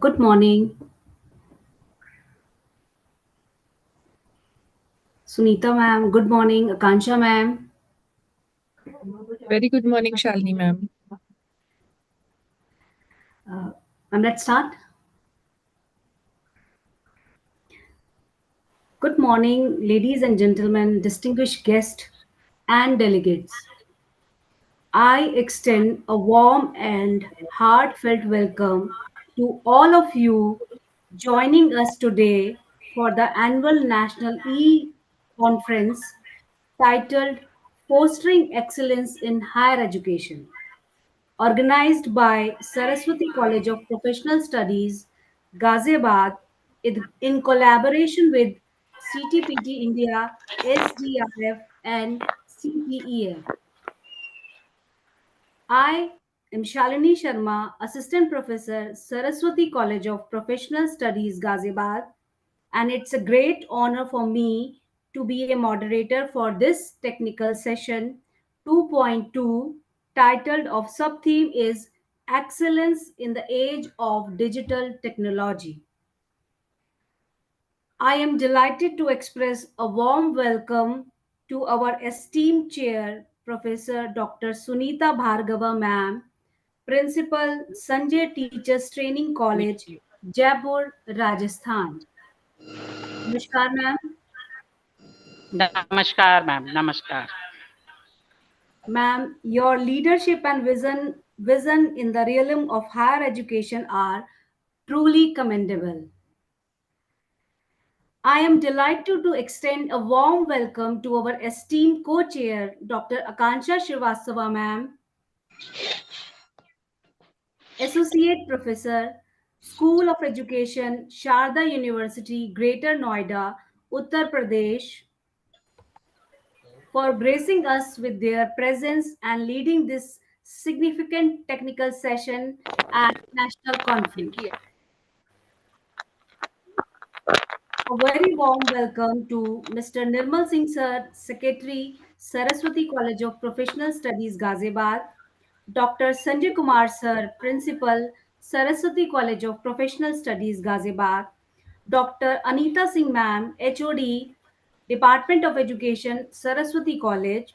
Good morning, Sunita ma'am. Good morning, Akansha ma'am. Very good morning, Shalini ma'am. Uh, let's start. Good morning, ladies and gentlemen, distinguished guests and delegates. I extend a warm and heartfelt welcome to all of you joining us today for the annual National Conference titled Fostering Excellence in Higher Education, organized by Saraswati College of Professional Studies, Ghaziabad, in collaboration with CTPT India, SDRF, and CTEF. I am Shalini Sharma, Assistant Professor, Saraswati College of Professional Studies, Ghaziabad, and it's a great honor for me to be a moderator for this technical session 2.2 titled of sub-theme is Excellence in the Age of Digital Technology. I am delighted to express a warm welcome to our esteemed chair, Professor Dr. Sunita Bhargava ma'am, Principal Sanjay Teachers Training College, Jaipur, Rajasthan. Namaskar ma'am. Namaskar, ma'am. Namaskar. Ma'am, your leadership and vision in the realm of higher education are truly commendable. I am delighted to extend a warm welcome to our esteemed co-chair, Dr. Akansha Srivastava, ma'am, Associate Professor, School of Education, Sharda University, Greater Noida, Uttar Pradesh, for gracing us with their presence and leading this significant technical session at National Conference. A very warm welcome to Mr. Nirmal Singh Sir, Secretary, Saraswati College of Professional Studies, Ghaziabad, Dr. Sanjay Kumar Sir, Principal, Saraswati College of Professional Studies, Ghaziabad, Dr. Anita Singh Ma'am, HOD, Department of Education, Saraswati College,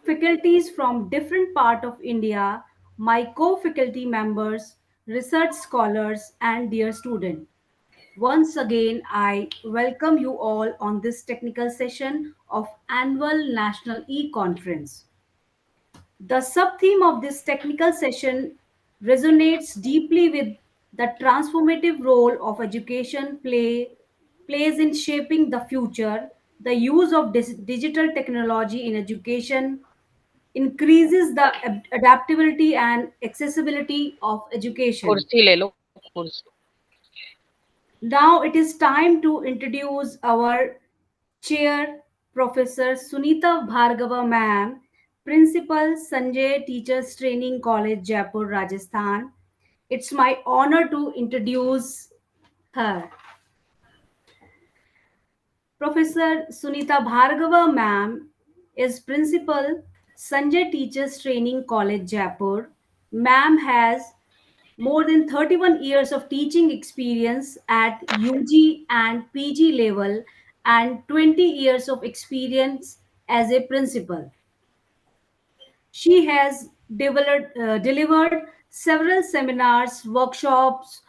faculties from different part of India, my co-faculty members, research scholars, and dear students. Once again, I welcome you all on this technical session of Annual National E-Conference. The sub-theme of this technical session resonates deeply with the transformative role of education plays in shaping the future. The use of digital technology in education increases the adaptability and accessibility of education. कुर्सी ले लो कुर्सी. Now it is time to introduce our chair, Professor Sunita Bhargava ma'am, Principal Sanjay Teachers Training College, Jaipur, Rajasthan. It's my honor to introduce her. Professor Sunita Bhargava ma'am is Principal Sanjay Teachers Training College, Jaipur. Ma'am has more than 31 years of teaching experience at UG and PG level and 20 years of experience as a principal. She has delivered several seminars, workshops.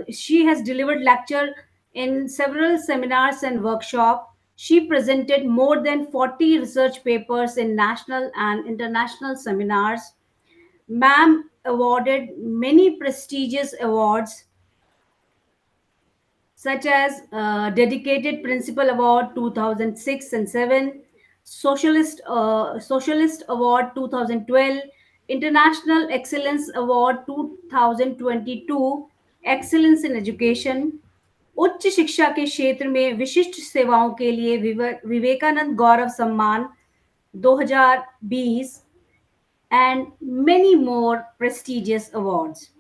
She has delivered lecture in several seminars and workshops. She presented more than 40 research papers in national and international seminars. Ma'am awarded many prestigious awards such as Dedicated Principal Award 2006 and 7, Socialist Award 2012, International Excellence Award 2022, Excellence in Education, उच्च शिक्षा के क्षेत्र में विशिष्ट सेवाओं के लिए विवेकानंद गौरव सम्मान 2020 and many more prestigious awards.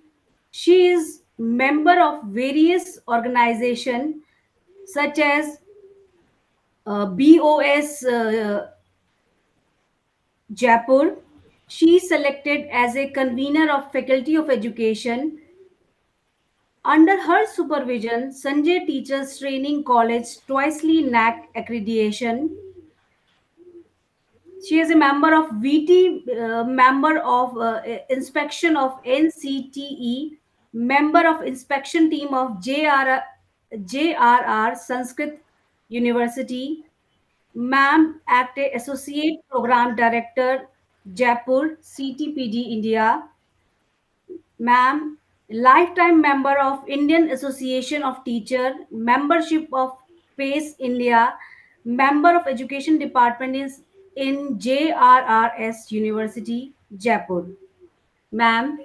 She is member of various organizations such as BOS Jaipur. She is selected as a convener of Faculty of Education Under her supervision, Sanjay Teachers Training College twicely NAC accreditation. She is a member of VT, member of inspection of NCTE, member of inspection team of JRR Sanskrit University. Ma'am, acted Associate Program Director, Jaipur, CTPD, India. Ma'am, lifetime member of Indian Association of Teacher, membership of PACE India, member of Education Department is in JRRS University, Jaipur. Ma'am,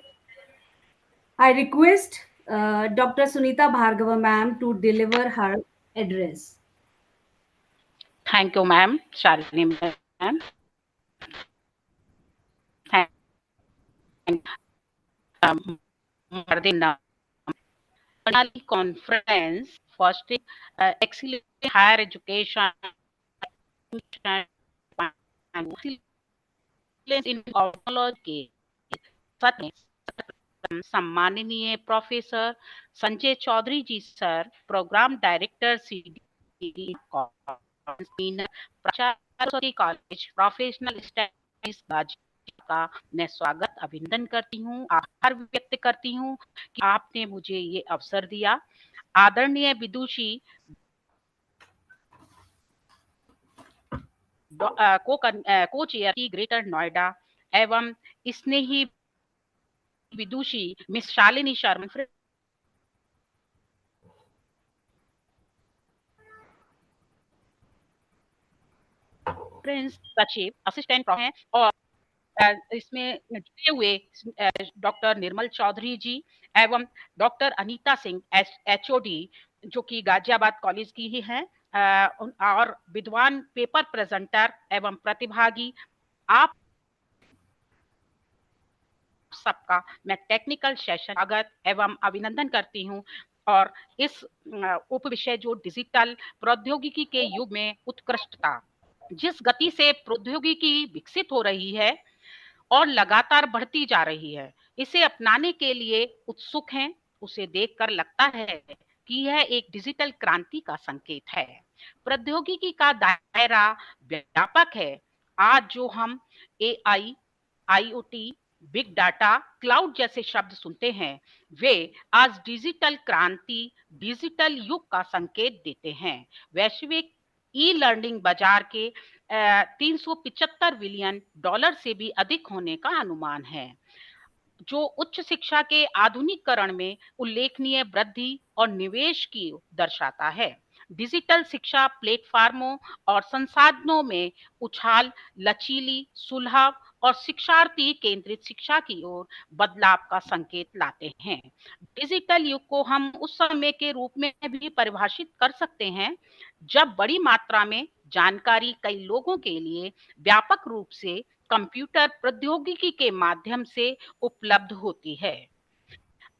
I request Dr. Sunita Bhargava ma'am to deliver her address. Thank you, ma'am. Shalini ma'am. Thank Mardin conference fostering excellent higher education and excellence in technology के सत्र में सम्माननीय professor Sanjay Chaudhary ji sir, programme director CD Saraswati college professional studies का मैं स्वागत अभिनंदन करती हूँ, आभार व्यक्त करती हूँ कि आपने मुझे ये अवसर दिया। आदरणीय विदुषी को चेयर की ग्रेटर नोएडा एवं स्नेही विदुषी मिस शालिनी शर्मा प्रिंस सचिव असिस्टेंट हैं और इसमें जुड़े हुए डॉक्टर निर्मल चौधरी जी एवं डॉक्टर अनीता सिंह HOD जो कि गाजियाबाद कॉलेज की ही हैं, और विद्वान पेपर प्रेजेंटर एवं प्रतिभागी आप सबका मैं टेक्निकल सेशन स्वागत एवं अभिनंदन करती हूं। और इस उप विषय जो डिजिटल प्रौद्योगिकी के युग में उत्कृष्टता, जिस गति से प्रौद्योगिकी विकसित हो रही है और लगातार बढ़ती जा रही है, इसे अपनाने के लिए उत्सुक हैं, उसे देखकर लगता है कि यह एक डिजिटल क्रांति का संकेत है। प्रौद्योगिकी का दायरा व्यापक है। आज जो हम AI, IoT, big data, cloud जैसे शब्द सुनते हैं, वे आज डिजिटल क्रांति, डिजिटल युग का संकेत देते हैं। वैश्विक ई लर्निंग बाजार के $375 बिलियन से भी अधिक होने का अनुमान है, जो उच्च शिक्षा के आधुनिकीकरण में उल्लेखनीय वृद्धि और निवेश की दर्शाता है। डिजिटल शिक्षा प्लेटफार्मों और संसाधनों में उछाल लचीली, सुलभ और शिक्षार्थी केंद्रित शिक्षा की ओर बदलाव का संकेत लाते हैं। डिजिटल युग को हम उस समय के रूप में भी परिभाषित कर सकते हैं जब बड़ी मात्रा में जानकारी कई लोगों के लिए व्यापक रूप से कंप्यूटर प्रौद्योगिकी के माध्यम से उपलब्ध होती है।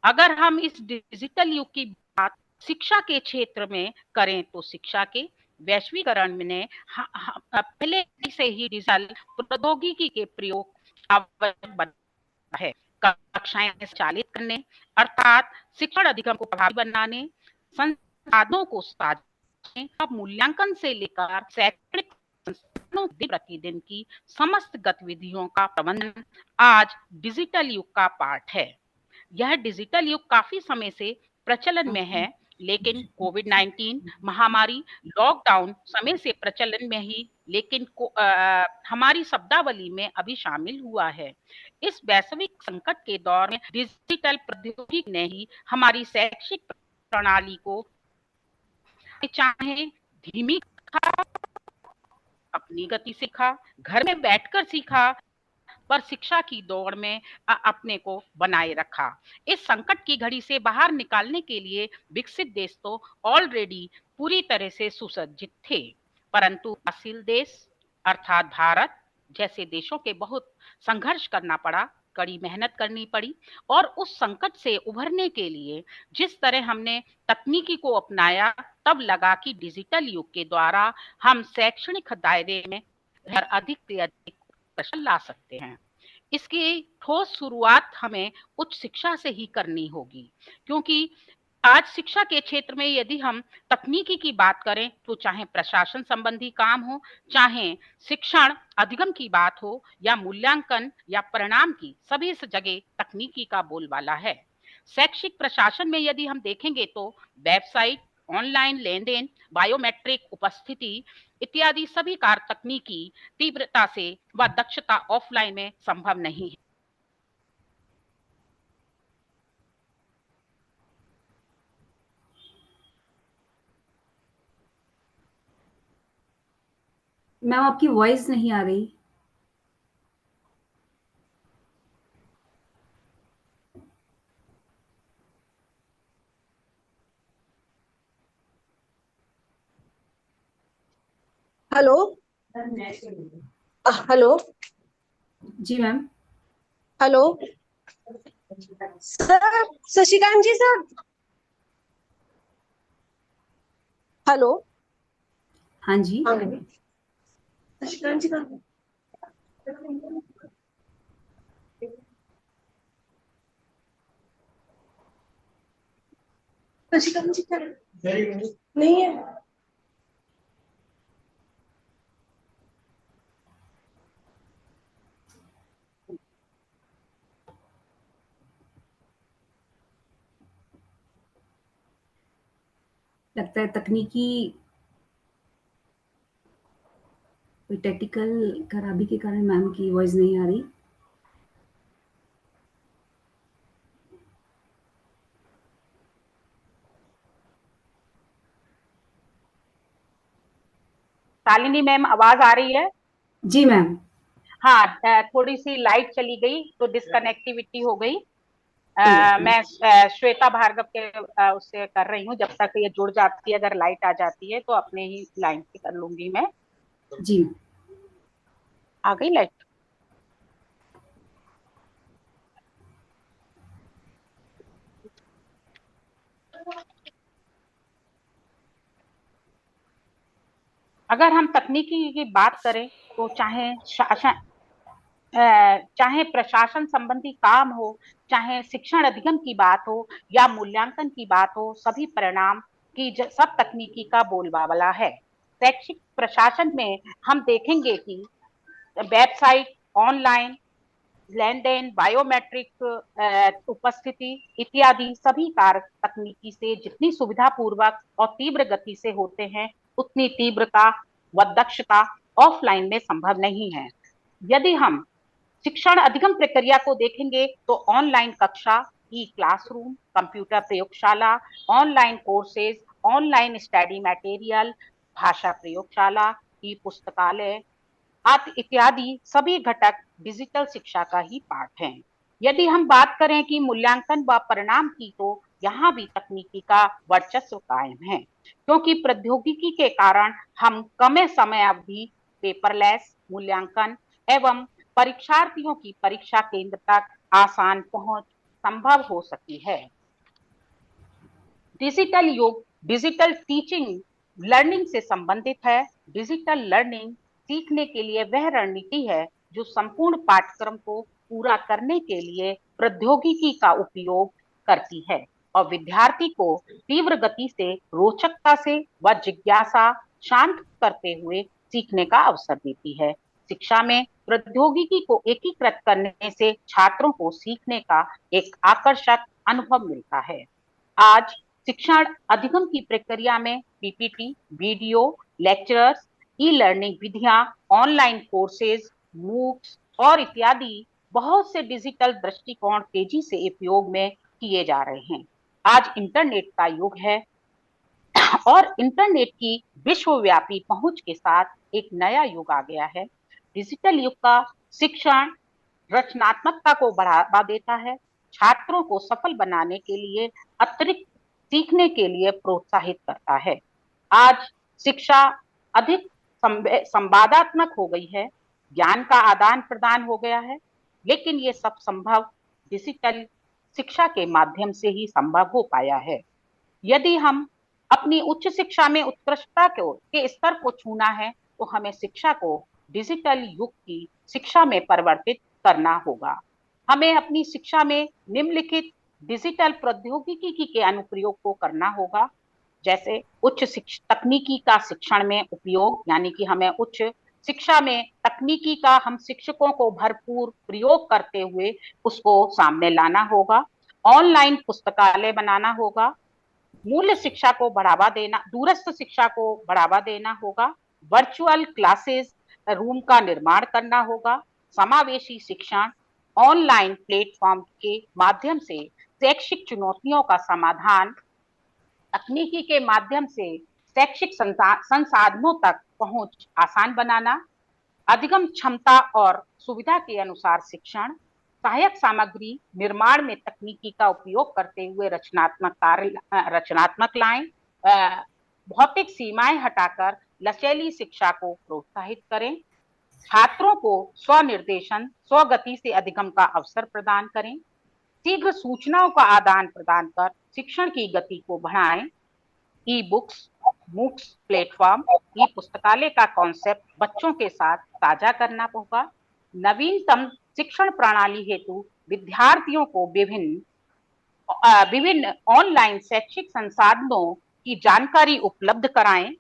अगर हम इस डिजिटल युग की बात शिक्षा के क्षेत्र में करें तो शिक्षा के वैश्वीकरण ने पहले से ही डिजिटल प्रौद्योगिकी के प्रयोग आवश्यक बना है। कक्षाएं संचालित करने अर्थात शिक्षण अधिगम को प्रभावी बनाने, संसाधनों को साझा, मूल्यांकन से लेकर शैक्षणिक दिन प्रतिदिन की समस्त गतिविधियों का प्रबंधन आज डिजिटल युग का पार्ट है। यह डिजिटल युग काफी समय से प्रचलन में है, लेकिन कोविड-19 महामारी लॉकडाउन समय से प्रचलन में ही, लेकिन हमारी शब्दावली में अभी शामिल हुआ है। इस वैश्विक संकट के दौर में डिजिटल प्रौद्योगिकी ने ही हमारी शैक्षिक प्रणाली को चाहे धीमी अपनी गति सीखा, घर में बैठकर सीखा, पर शिक्षा की दौड़ में अपने को बनाए रखा। इस संकट की घड़ी से बाहर निकालने के लिए विकसित देश तो ऑलरेडी पूरी तरह से सुसज्जित थे, परंतु विकासशील देश अर्थात भारत जैसे देशों के बहुत संघर्ष करना पड़ा, कड़ी मेहनत करनी पड़ी। और उस संकट से उभरने के लिए जिस तरह हमने तकनीकी को अपनाया, तब लगा कि डिजिटल युग के द्वारा हम शैक्षणिक दायरे में अधिक से अधिक प्रश्न ला सकते हैं। इसकी ठोस शुरुआत हमें उच्च शिक्षा से ही करनी होगी, क्योंकि आज शिक्षा के क्षेत्र में यदि हम तकनीकी की बात करें तो चाहे प्रशासन संबंधी काम हो, चाहे शिक्षण अधिगम की बात हो या मूल्यांकन या परिणाम की, सभी इस जगह तकनीकी का बोलबाला है। शैक्षिक प्रशासन में यदि हम देखेंगे तो वेबसाइट, ऑनलाइन लेन-देन, बायोमेट्रिक उपस्थिति इत्यादि सभी कार्य तकनीकी तीव्रता से व दक्षता ऑफलाइन में संभव नहीं है। मैम आपकी वॉइस नहीं आ रही। हेलो हेलो जी मैम। हेलो सर, शशिकांत जी सर। हेलो। हाँ जी। शशिकांत जी कहाँ? शशिकांत जी क्या नहीं है? लगता है तकनीकी कोई टेक्निकल खराबी के कारण मैम की वॉइस नहीं आ रही। शालिनी मैम आवाज आ रही है? जी मैम। हाँ, थोड़ी सी लाइट चली गई तो डिस्कनेक्टिविटी हो गई। मैं श्वेता भार्गव के उससे कर रही हूँ, जब तक ये जुड़ जाती है, अगर लाइट आ जाती है तो अपने ही लाइन से कर लूंगी मैं। जी। आ गई लाइट? अगर हम तकनीकी की बात करें तो चाहे प्रशासन संबंधी काम हो, चाहे शिक्षण अधिगम की बात हो या मूल्यांकन की बात हो, सभी परिणाम की सब तकनीकी का बोलबाला है। शैक्षिक प्रशासन में हम देखेंगे कि वेबसाइट, ऑनलाइन लेन-देन, बायोमेट्रिक उपस्थिति इत्यादि सभी कार्य तकनीकी से जितनी सुविधापूर्वक और तीव्र गति से होते हैं, उतनी तीव्रता व दक्षता ऑफलाइन में संभव नहीं है। यदि हम शिक्षण अधिगम प्रक्रिया को देखेंगे तो ऑनलाइन कक्षा, ई क्लासरूम, कंप्यूटर प्रयोगशाला, online courses, online study material, भाषा प्रयोगशाला, ई पुस्तकालय आदि इत्यादि सभी घटक डिजिटल शिक्षा का ही पार्ट हैं। यदि हम बात करें कि मूल्यांकन व परिणाम की, तो यहाँ भी तकनीकी का वर्चस्व कायम है, क्योंकि प्रौद्योगिकी के कारण हम कम समय अवधि पेपरलेस मूल्यांकन एवं परीक्षार्थियों की परीक्षा केंद्र तक आसान पहुंच संभव हो सकी है। डिजिटल युग डिजिटल टीचिंग लर्निंग से संबंधित है। डिजिटल लर्निंग सीखने के लिए वह रणनीति है जो संपूर्ण पाठ्यक्रम को पूरा करने के लिए प्रौद्योगिकी का उपयोग करती है और विद्यार्थी को तीव्र गति से, रोचकता से व जिज्ञासा शांत करते हुए सीखने का अवसर देती है। शिक्षा में प्रौद्योगिकी को एकीकृत करने से छात्रों को सीखने का एक आकर्षक अनुभव मिलता है। आज शिक्षण अधिगम की प्रक्रिया में PPT, video lectures, e learning विधियां, ऑनलाइन कोर्सेज, मूक्स और इत्यादि बहुत से डिजिटल दृष्टिकोण तेजी से उपयोग में किए जा रहे हैं। आज इंटरनेट का युग है और इंटरनेट की विश्वव्यापी पहुंच के साथ एक नया युग आ गया है। डिजिटल युग का शिक्षण रचनात्मकता को बढ़ावा देता है, छात्रों को सफल बनाने के लिए अतिरिक्त सीखने के लिए प्रोत्साहित करता है। आज शिक्षा अधिक संवादात्मक हो गई है, ज्ञान का आदान प्रदान हो गया है, लेकिन ये सब संभव डिजिटल शिक्षा के माध्यम से ही संभव हो पाया है। यदि हम अपनी उच्च शिक्षा में उत्कृष्टता के स्तर को छूना है तो हमें शिक्षा को डिजिटल युग की शिक्षा में परिवर्तित करना होगा। हमें अपनी शिक्षा में निम्नलिखित डिजिटल प्रौद्योगिकी के अनुप्रयोग को करना होगा, जैसे तकनीकी का शिक्षण में उपयोग, यानी कि हमें उच्च शिक्षा में तकनीकी का हम शिक्षकों को भरपूर प्रयोग करते हुए उसको सामने लाना होगा। ऑनलाइन पुस्तकालय बनाना होगा, मूल्य शिक्षा को बढ़ावा देना, दूरस्थ शिक्षा को बढ़ावा देना होगा, वर्चुअल क्लासेस रूम का निर्माण करना होगा, समावेशी शिक्षण, ऑनलाइन प्लेटफॉर्म के माध्यम से शैक्षिक चुनौतियों का समाधान, तकनीकी के माध्यम से शैक्षिक संसाधनों तक पहुंच आसान बनाना, अधिगम क्षमता और सुविधा के अनुसार शिक्षण, सहायक सामग्री निर्माण में तकनीकी का उपयोग करते हुए रचनात्मक लाएं, भौतिक सीमाएं हटाकर लचीली शिक्षा को प्रोत्साहित करें, छात्रों को स्वनिर्देशन स्वगति से अधिगम का अवसर प्रदान करें, शीघ्र सूचनाओं का आदान प्रदान कर शिक्षण की गति को बढ़ाएं, ई बुक्स, मूक्स प्लेटफॉर्म, ई पुस्तकालय का कॉन्सेप्ट बच्चों के साथ साझा करना होगा, नवीनतम शिक्षण प्रणाली हेतु विद्यार्थियों को विभिन्न ऑनलाइन शैक्षिक संसाधनों की जानकारी उपलब्ध कराएं,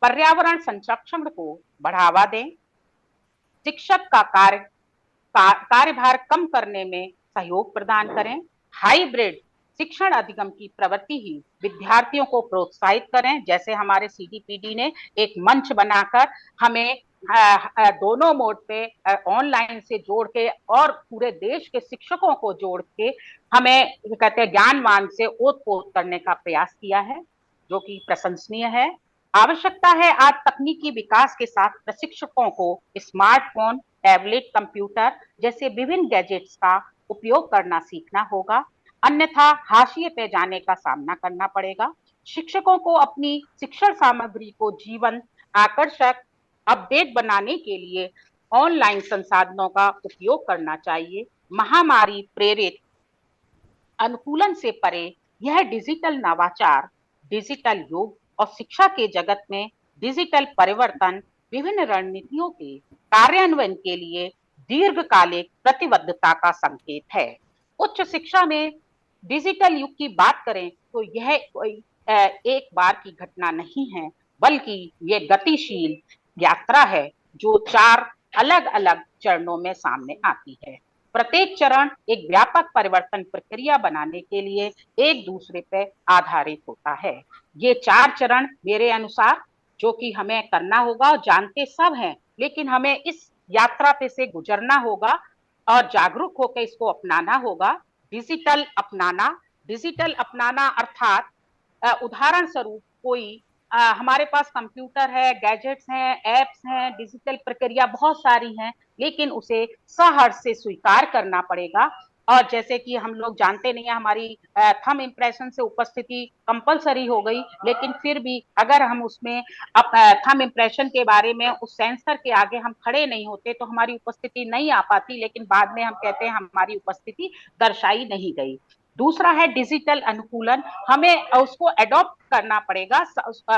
पर्यावरण संरक्षण को बढ़ावा दें, शिक्षक का कार्यभार कम करने में सहयोग प्रदान करें, हाइब्रिड शिक्षण अधिगम की प्रवृत्ति ही विद्यार्थियों को प्रोत्साहित करें। जैसे हमारे सीडीपीडी ने एक मंच बनाकर हमें दोनों मोड पे ऑनलाइन से जोड़ के और पूरे देश के शिक्षकों को जोड़ के हमें कहते हैं ज्ञानवान से ओत-पोत करने का प्रयास किया है, जो कि प्रशंसनीय है। आवश्यकता है आज तकनीकी विकास के साथ प्रशिक्षकों को स्मार्टफोन, टैबलेट, कंप्यूटर जैसे विभिन्न गैजेट्स का उपयोग करना सीखना होगा, अन्यथा हाशिए पे जाने का सामना करना पड़ेगा। शिक्षकों को अपनी शिक्षण सामग्री को जीवन आकर्षक अपडेट बनाने के लिए ऑनलाइन संसाधनों का उपयोग करना चाहिए। महामारी प्रेरित अनुकूलन से परे यह डिजिटल नवाचार, डिजिटल युग और शिक्षा के जगत में डिजिटल परिवर्तन विभिन्न रणनीतियों के कार्यान्वयन के लिए दीर्घकालिक प्रतिबद्धता का संकेत है। उच्च शिक्षा में डिजिटल युग की बात करें तो यह कोई एक बार की घटना नहीं है, बल्कि ये गतिशील यात्रा है जो 4 अलग-अलग चरणों में सामने आती है। प्रत्येक चरण एक व्यापक परिवर्तन प्रक्रिया बनाने के लिए एक दूसरे पर आधारित होता है। ये 4 चरण मेरे अनुसार जो कि हमें करना होगा, और जानते सब हैं, लेकिन हमें इस यात्रा पे से गुजरना होगा और जागरूक होकर इसको अपनाना होगा। डिजिटल अपनाना अर्थात उदाहरण स्वरूप कोई हमारे पास कंप्यूटर है, गैजेट्स हैं, एप्स हैं, डिजिटल प्रक्रिया बहुत सारी हैं, लेकिन उसे सहर्ष से स्वीकार करना पड़ेगा। और जैसे कि हम लोग जानते नहीं है, हमारी थंब इम्प्रेशन से उपस्थिति कंपलसरी हो गई, लेकिन फिर भी अगर हम उसमें थंब इम्प्रेशन के बारे में उस सेंसर के आगे हम खड़े नहीं होते तो हमारी उपस्थिति नहीं आ पाती, लेकिन बाद में हम कहते हैं हमारी उपस्थिति दर्शाई नहीं गई। दूसरा है डिजिटल अनुकूलन, हमें उसको एडॉप्ट करना पड़ेगा,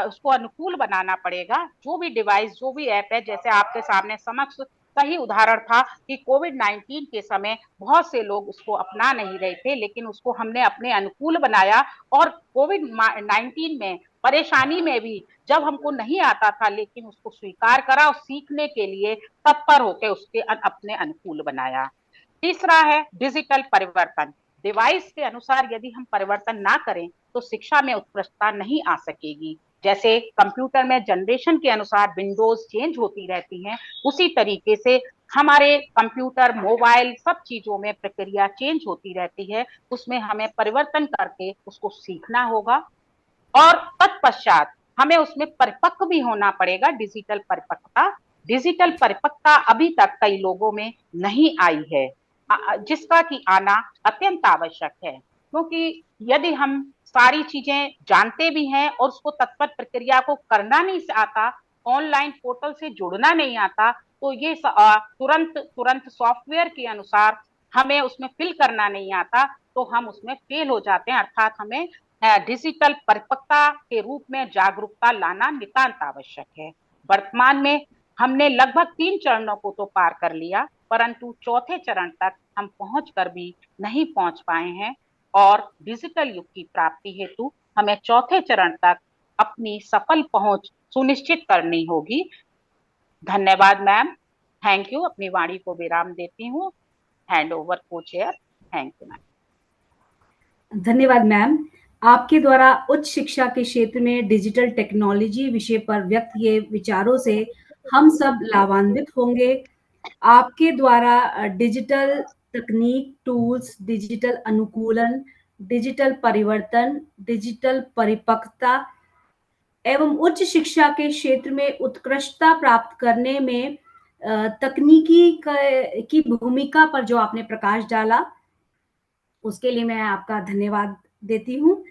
उसको अनुकूल बनाना पड़ेगा। जो भी डिवाइस, जो भी ऐप है, जैसे आपके सामने समक्ष सही उदाहरण था कि कोविड-19 के समय बहुत से लोग उसको अपना नहीं रहे थे, लेकिन उसको हमने अपने अनुकूल बनाया और कोविड-19 में परेशानी में भी जब हमको नहीं आता था, लेकिन उसको स्वीकार करा और सीखने के लिए तत्पर होकर उसके अपने अनुकूल बनाया। तीसरा है डिजिटल परिवर्तन। डिवाइस के अनुसार यदि हम परिवर्तन ना करें तो शिक्षा में उत्कृष्टता नहीं आ सकेगी। जैसे कंप्यूटर में जनरेशन के अनुसार विंडोज चेंज होती रहती हैं, उसी तरीके से हमारे कंप्यूटर, मोबाइल सब चीजों में प्रक्रिया चेंज होती रहती है, उसमें हमें परिवर्तन करके उसको सीखना होगा और तत्पश्चात हमें उसमें परिपक्व भी होना पड़ेगा। डिजिटल परिपक्वता अभी तक कई लोगों में नहीं आई है, जिसका कि आना अत्यंत आवश्यक है, क्योंकि यदि हम सारी चीजें जानते भी हैं और उसको तत्पर प्रक्रिया को करना नहीं आता, ऑनलाइन पोर्टल से जुड़ना नहीं आता, तो ये तुरंत सॉफ्टवेयर के अनुसार हमें उसमें फिल करना नहीं आता, तो हम उसमें फेल हो जाते हैं। अर्थात हमें डिजिटल परिपक्वता के रूप में जागरूकता लाना नितांत आवश्यक है। वर्तमान में हमने लगभग 3 चरणों को तो पार कर लिया, परंतु चौथे चरण तक हम पहुंच कर भी नहीं पहुंच पाए हैं। और डिजिटल युग की प्राप्ति हेतु हमें चौथे चरण तक अपनी सफल पहुंच सुनिश्चित करनी होगी। धन्यवाद मैम। Thank you. अपनी वाणी को विराम देती हूँ। हैंड ओवर को चेयर। Thank you ma'am. धन्यवाद मैम। आपके द्वारा उच्च शिक्षा के क्षेत्र में डिजिटल टेक्नोलॉजी विषय पर व्यक्त किए विचारों से हम सब लाभान्वित होंगे। आपके द्वारा डिजिटल तकनीक, टूल्स, डिजिटल अनुकूलन, डिजिटल परिवर्तन, डिजिटल परिपक्वता एवं उच्च शिक्षा के क्षेत्र में उत्कृष्टता प्राप्त करने में तकनीकी की भूमिका पर जो आपने प्रकाश डाला, उसके लिए मैं आपका धन्यवाद देती हूँ।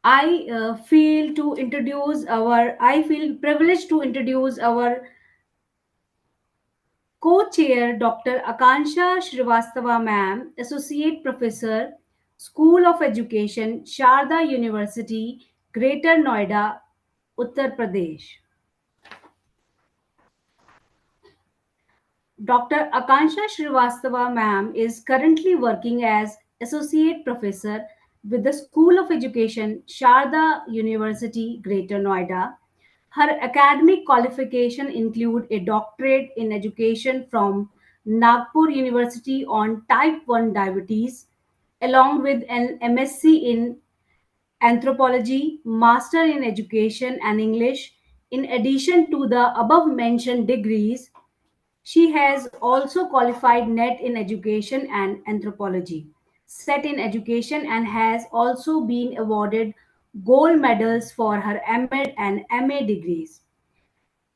I feel privileged to introduce our co-chair, Dr. Akansha Srivastava ma'am, Associate Professor, School of Education, Sharda University, Greater Noida, Uttar Pradesh. Dr. Akansha Srivastava ma'am is currently working as Associate Professor with the School of Education, Sharda University, Greater Noida. Her academic qualification include a doctorate in education from Nagpur University on type 1 diabetes, along with an MSc in anthropology, master in education and English. In addition to the above mentioned degrees, she has also qualified NET in education and anthropology, SET in education, and has also been awarded gold medals for her MEd and MA degrees.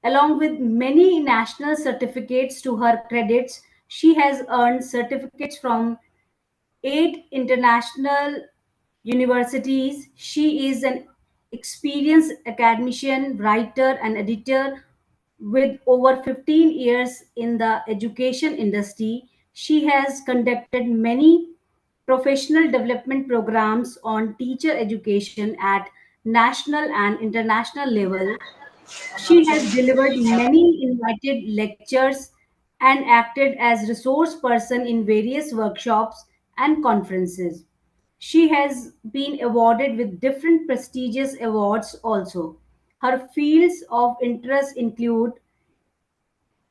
Along with many national certificates to her credits, she has earned certificates from 8 international universities. She is an experienced academician, writer, and editor with over 15 years in the education industry. She has conducted many professional development programs on teacher education at national and international level. She has delivered many invited lectures and acted as resource person in various workshops and conferences. She has been awarded with different prestigious awards also. Her fields of interest include,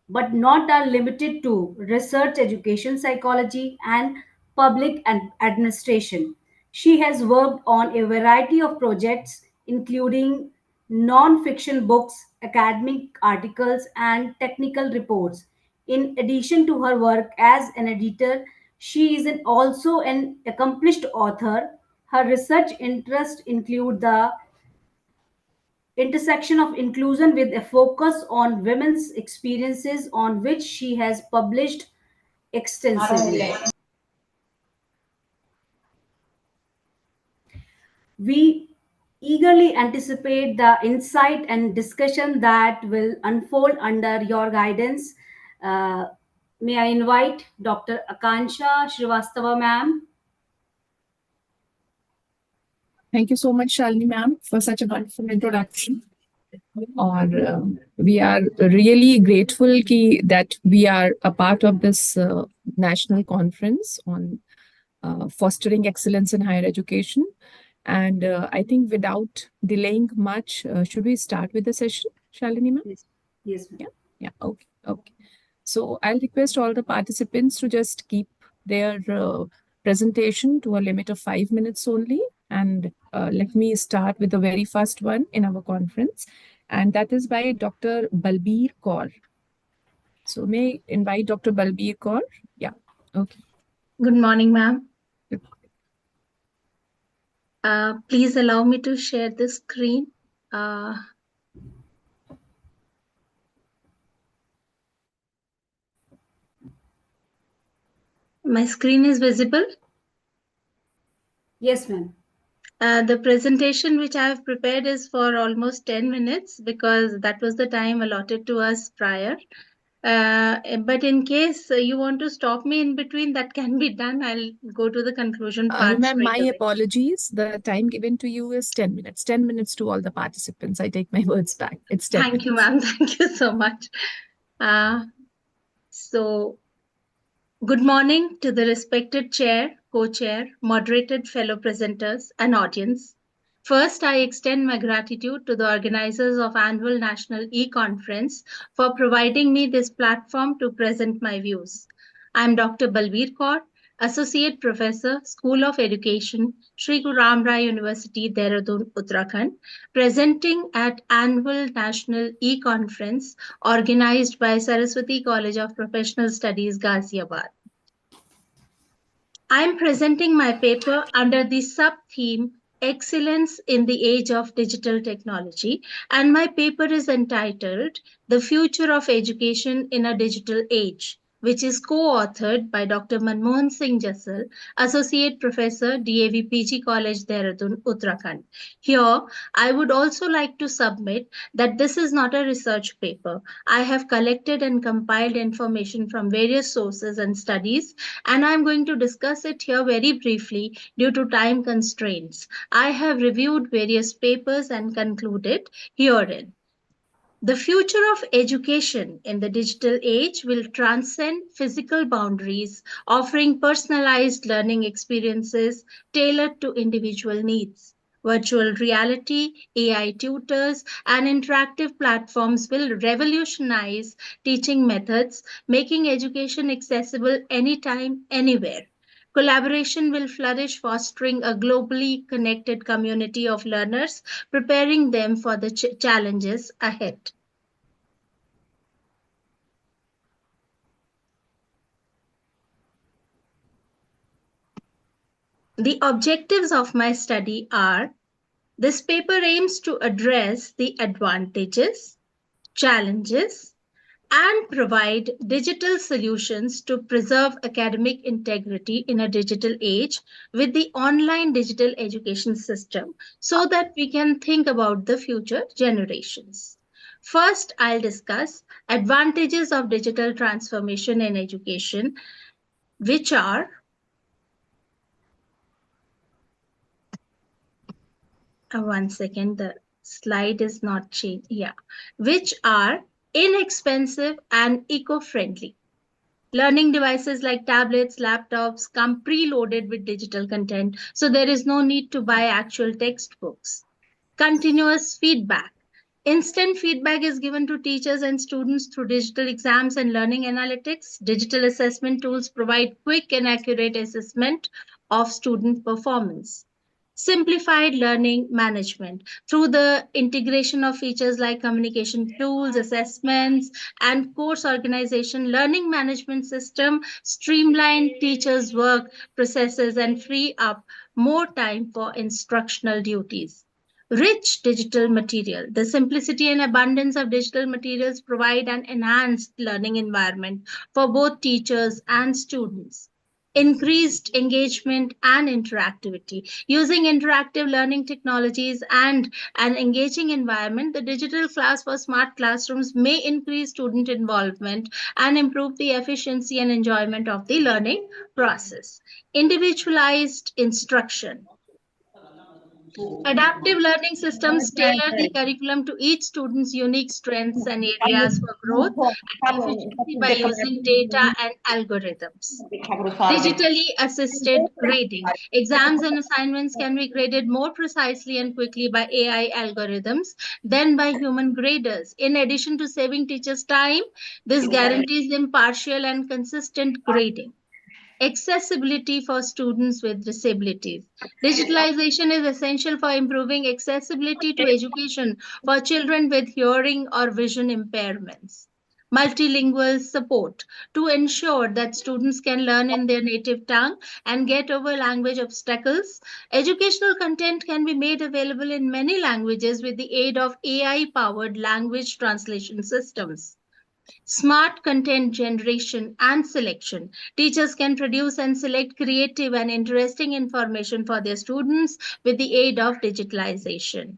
but not are limited to, research, education psychology, and public administration. She has worked on a variety of projects, including non fiction books, academic articles, and technical reports. In addition to her work as an editor, she is also an accomplished author. Her research interests include the intersection of inclusion with a focus on women's experiences, on which she has published extensively. We eagerly anticipate the insight and discussion that will unfold under your guidance. May I invite Dr. Akansha Srivastava ma'am? Thank you so much, Shalini ma'am, for such a wonderful introduction. Or we are really grateful that we are a part of this national conference on fostering excellence in higher education. And I think without delaying much, should we start with the session, Shalini ma'am? Yes, yes ma'am. Yeah, okay, okay. So I'll request all the participants to just keep their presentation to a limit of 5 minutes only. And let me start with the very first one in our conference. And that is by Dr. Balbir Kaur. So may I invite Dr. Balbir Kaur? Yeah, okay. Good morning, ma'am. Please allow me to share the screen. My screen is visible? Yes, ma'am. The presentation which I have prepared is for almost 10 minutes because that was the time allotted to us prior. But in case you want to stop me in between, that can be done. I'll go to the conclusion part. Ma'am, my apologies. The time given to you is 10 minutes. 10 minutes to all the participants. I take my words back. It's 10 minutes. Thank you, ma'am. Thank you so much. So, good morning to the respected chair, co-chair, moderated fellow presenters and audience. First, I extend my gratitude to the organizers of Annual National E-Conference for providing me this platform to present my views. I am Dr. Balbir Kaur, Associate Professor, School of Education, Sri Guru Ram Rai University, Dehradun, Uttarakhand, presenting at Annual National E-Conference organized by Saraswati College of Professional Studies, Ghaziabad. I am presenting my paper under the sub-theme Excellence in the Age of Digital Technology, and my paper is entitled The Future of Education in a Digital Age, which is co-authored by Dr. Manmohan Singh Jassal, Associate Professor, DAV PG College, Dehradun, Uttarakhand. Here, I would also like to submit that this is not a research paper. I have collected and compiled information from various sources and studies, and I'm going to discuss it here very briefly due to time constraints. I have reviewed various papers and concluded herein. The future of education in the digital age will transcend physical boundaries, offering personalized learning experiences tailored to individual needs. Virtual reality, AI tutors, and interactive platforms will revolutionize teaching methods, making education accessible anytime, anywhere. Collaboration will flourish, fostering a globally connected community of learners, preparing them for the challenges ahead. The objectives of my study are: this paper aims to address the advantages, challenges, and provide digital solutions to preserve academic integrity in a digital age with the online digital education system so that we can think about the future generations. First, I'll discuss advantages of digital transformation in education, which are one second, the slide is not changed. Yeah, which are inexpensive and eco-friendly. Learning devices like tablets, laptops come preloaded with digital content, so there is no need to buy actual textbooks. Continuous feedback. Instant feedback is given to teachers and students through digital exams and learning analytics. Digital assessment tools provide quick and accurate assessment of student performance. Simplified learning management through the integration of features like communication tools, assessments, and course organization. Learning management system streamline teachers' work processes and free up more time for instructional duties. Rich digital material. The simplicity and abundance of digital materials provide an enhanced learning environment for both teachers and students. Increased engagement and interactivity. Using interactive learning technologies and an engaging environment, the digital class for smart classrooms may increase student involvement and improve the efficiency and enjoyment of the learning process. Individualized instruction. Adaptive learning systems tailor the curriculum to each student's unique strengths and areas for growth and efficiency by using data and algorithms. Digitally assisted grading. Exams and assignments can be graded more precisely and quickly by AI algorithms than by human graders. In addition to saving teachers time, this guarantees impartial and consistent grading. Accessibility for students with disabilities. Digitalization is essential for improving accessibility to education for children with hearing or vision impairments. Multilingual support to ensure that students can learn in their native tongue and get over language obstacles. Educational content can be made available in many languages with the aid of AI-powered language translation systems. Smart content generation and selection. Teachers can produce and select creative and interesting information for their students with the aid of digitalization.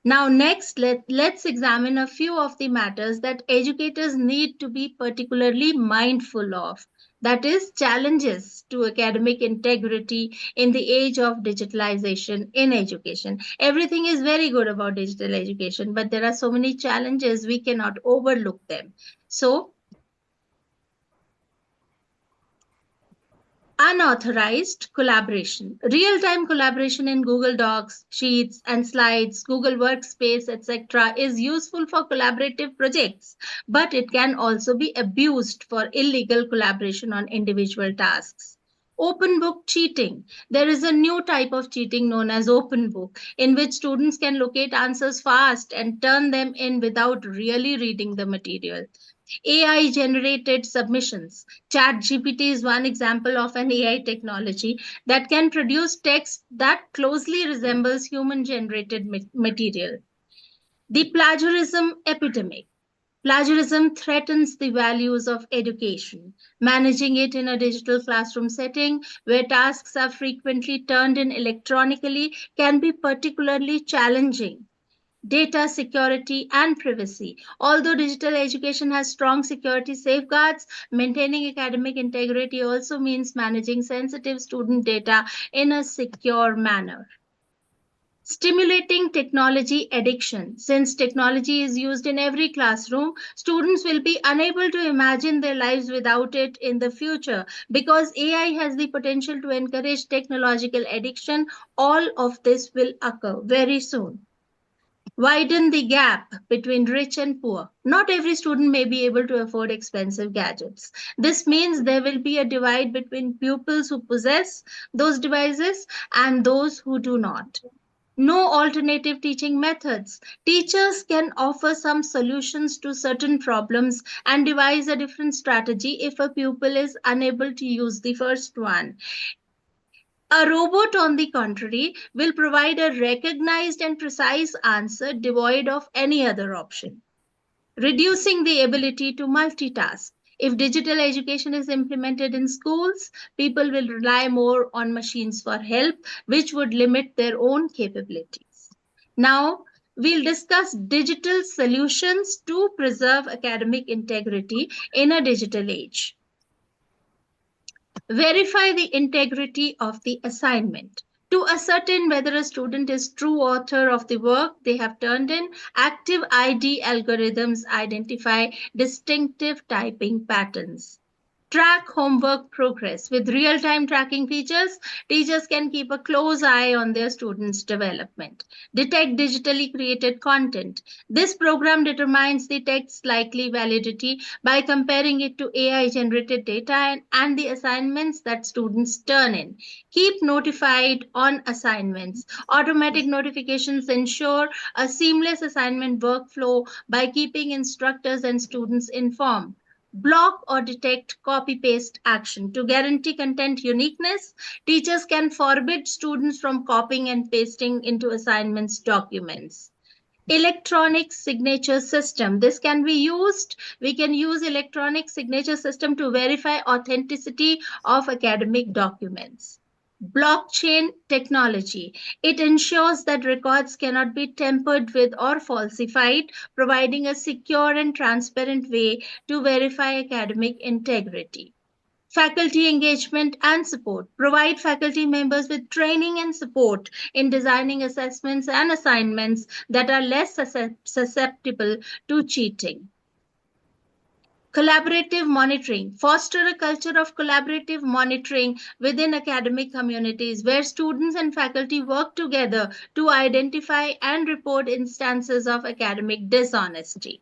Now, next, let's examine a few of the matters that educators need to be particularly mindful of. That is, challenges to academic integrity in the age of digitalization in education. Everything is very good about digital education, but there are so many challenges, we cannot overlook them. So, Unauthorized collaboration. Real-time collaboration in Google Docs, Sheets, and Slides, Google Workspace, etc. is useful for collaborative projects, but it can also be abused for illegal collaboration on individual tasks. Open book cheating. There is a new type of cheating known as open book, in which students can locate answers fast and turn them in without really reading the material. AI generated submissions. ChatGPT is one example of an AI technology that can produce text that closely resembles human generated material. The plagiarism epidemic. Plagiarism threatens the values of education. Managing it in a digital classroom setting where tasks are frequently turned in electronically can be particularly challenging. Data security and privacy. Although digital education has strong security safeguards, maintaining academic integrity also means managing sensitive student data in a secure manner. Stimulating technology addiction. Since technology is used in every classroom, students will be unable to imagine their lives without it in the future. Because AI has the potential to encourage technological addiction, all of this will occur very soon. Widen the gap between rich and poor. Not every student may be able to afford expensive gadgets. This means there will be a divide between pupils who possess those devices and those who do not. No alternative teaching methods. Teachers can offer some solutions to certain problems and devise a different strategy if a pupil is unable to use the first one. A robot, on the contrary, will provide a recognized and precise answer devoid of any other option, reducing the ability to multitask. If digital education is implemented in schools, people will rely more on machines for help, which would limit their own capabilities. Now, we'll discuss digital solutions to preserve academic integrity in a digital age. Verify the integrity of the assignment. To ascertain whether a student is true author of the work they have turned in, active ID algorithms identify distinctive typing patterns. Track homework progress. With real-time tracking features, teachers can keep a close eye on their students' development. Detect digitally created content. This program determines the text's likely validity by comparing it to AI-generated data and the assignments that students turn in. Keep notified on assignments. Automatic notifications ensure a seamless assignment workflow by keeping instructors and students informed. Block or detect copy-paste action. To guarantee content uniqueness, teachers can forbid students from copying and pasting into assignments documents. Electronic signature system. This can be used. We can use electronic signature system to verify authenticity of academic documents. Blockchain technology. It ensures that records cannot be tampered with or falsified, providing a secure and transparent way to verify academic integrity. Faculty engagement and support. Provide faculty members with training and support in designing assessments and assignments that are less susceptible to cheating. Collaborative monitoring. Foster a culture of collaborative monitoring within academic communities where students and faculty work together to identify and report instances of academic dishonesty.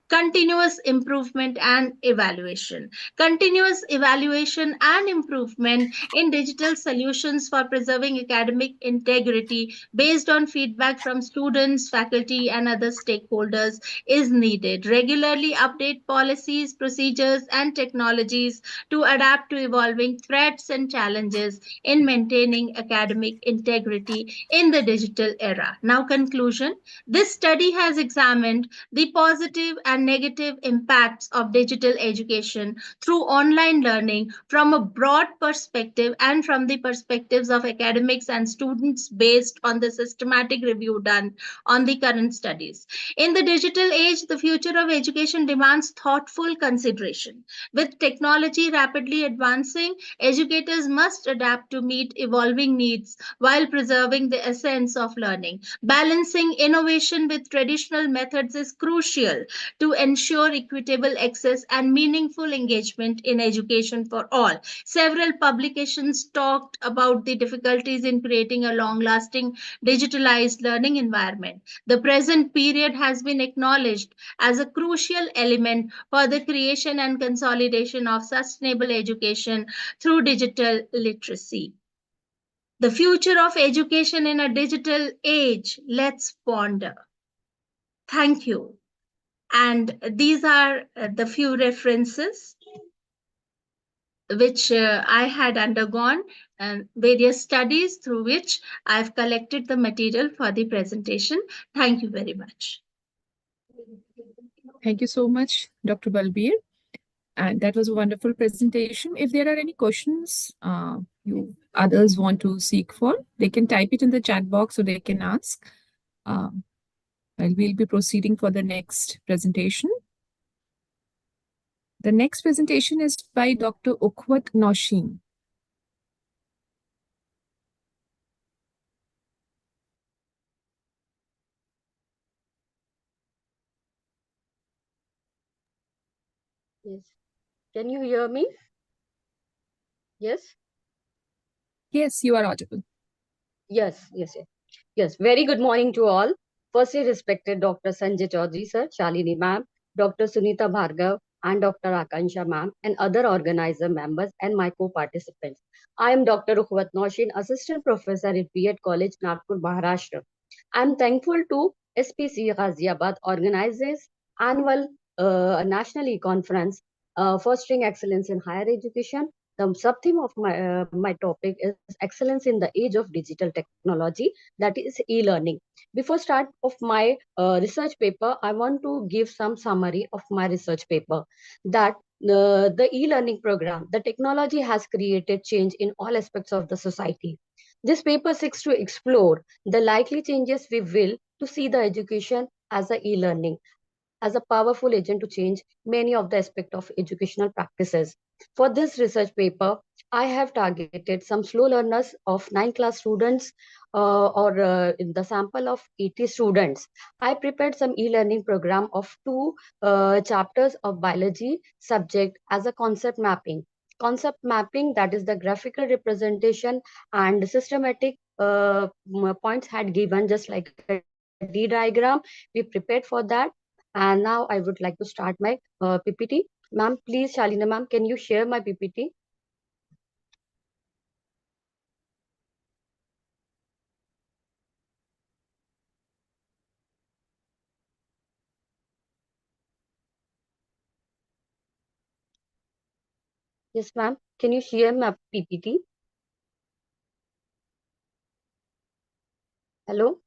Continuous improvement and evaluation. Continuous evaluation and improvement in digital solutions for preserving academic integrity based on feedback from students, faculty, and other stakeholders is needed. Regularly update policies, procedures, and technologies to adapt to evolving threats and challenges in maintaining academic integrity in the digital era. Now, conclusion. This study has examined the positive and negative impacts of digital education through online learning from a broad perspective and from the perspectives of academics and students based on the systematic review done on the current studies. In the digital age, the future of education demands thoughtful consideration. With technology rapidly advancing, educators must adapt to meet evolving needs while preserving the essence of learning. Balancing innovation with traditional methods is crucial to ensure equitable access and meaningful engagement in education for all. Several publications talked about the difficulties in creating a long-lasting digitalized learning environment. The present period has been acknowledged as a crucial element for the creation and consolidation of sustainable education through digital literacy. The future of education in a digital age, let's ponder. Thank you. And these are the few references which I had undergone and various studies through which I've collected the material for the presentation. Thank you very much. Thank you so much, Dr. Balbir. And that was a wonderful presentation. If there are any questions you others want to seek for, they can type it in the chat box so they can ask. Well, we'll be proceeding for the next presentation. The next presentation is by Dr. Ukhwat Noshin. Yes. Can you hear me? Yes? Yes, you are audible. Yes. Yes. Very good morning to all. Firstly, respected Dr. Sanjay Chaudhary, sir, Shalini ma'am, Dr. Sunita Bhargav, and Dr. Akansha ma'am, and other organizer members and my co-participants. I am Dr. Ukhwat Noshin, Assistant Professor at B.Ed College, Nagpur, Maharashtra. I am thankful to SPC Ghaziabad organizes annual National E-Conference fostering excellence in higher education. The sub-theme of my topic is excellence in the age of digital technology, that is e-learning. Before start of my research paper, I want to give some summary of my research paper that the e-learning program, the technology has created change in all aspects of the society. This paper seeks to explore the likely changes we will to see the education as a e-learning, as a powerful agent to change many of the aspects of educational practices. For this research paper, I have targeted some slow learners of 9th class students in the sample of 80 students. I prepared some e-learning program of 2 chapters of biology subject as a concept mapping. Concept mapping, that is the graphical representation and systematic points had given just like a D diagram. We prepared for that. And now I would like to start my PPT. Ma'am, please, Shalina ma'am, can you share my PPT? Yes, ma'am. Can you share my PPT? Hello?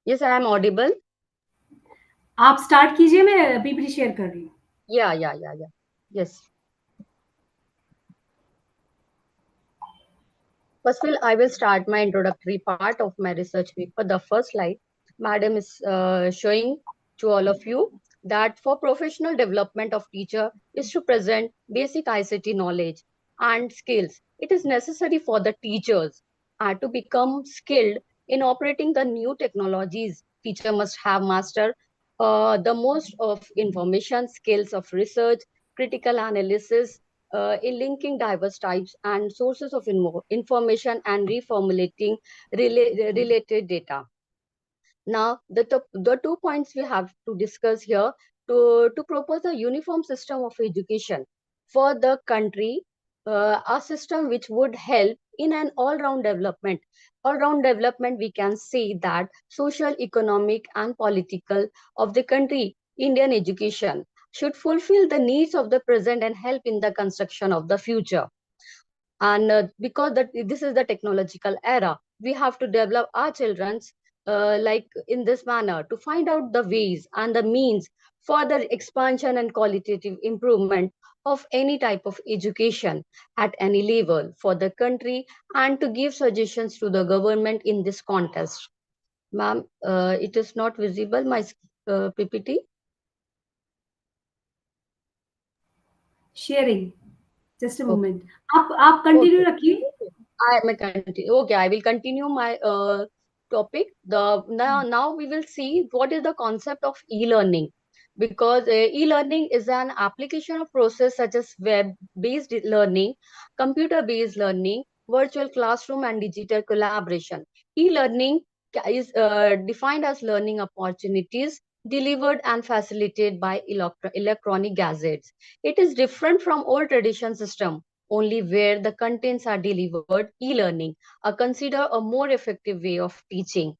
Yes, I am audible. आप start कीजिए, मैं PPT share कर रही हूँ. Yeah. Yes. First, I will start my introductory part of my research paper. The first slide, madam is showing to all of you that for professional development of teacher is to present basic ICT knowledge and skills. It is necessary for the teachers to become skilled in operating the new technologies. Teacher must have mastered the most of information skills of research, critical analysis, in linking diverse types and sources of information and reformulating related data. Now, the 2 points we have to discuss here to propose a uniform system of education for the country, a system which would help in an all-round development. All-round development, we can say that social, economic, and political of the country, Indian education should fulfill the needs of the present and help in the construction of the future. And because this is the technological era, we have to develop our children's like in this manner to find out the ways and the means for the expansion and qualitative improvement of any type of education at any level for the country, and to give suggestions to the government in this context. Ma'am, it is not visible, my PPT. Sharing, just a moment. आप continue रखिए. I will continue my topic. Now we will see what is the concept of e-learning. because e-learning is an application of process such as web-based learning, computer-based learning, virtual classroom, and digital collaboration. E-learning is defined as learning opportunities delivered and facilitated by electronic gadgets. It is different from old tradition system, only where the contents are delivered. E-learning are considered a more effective way of teaching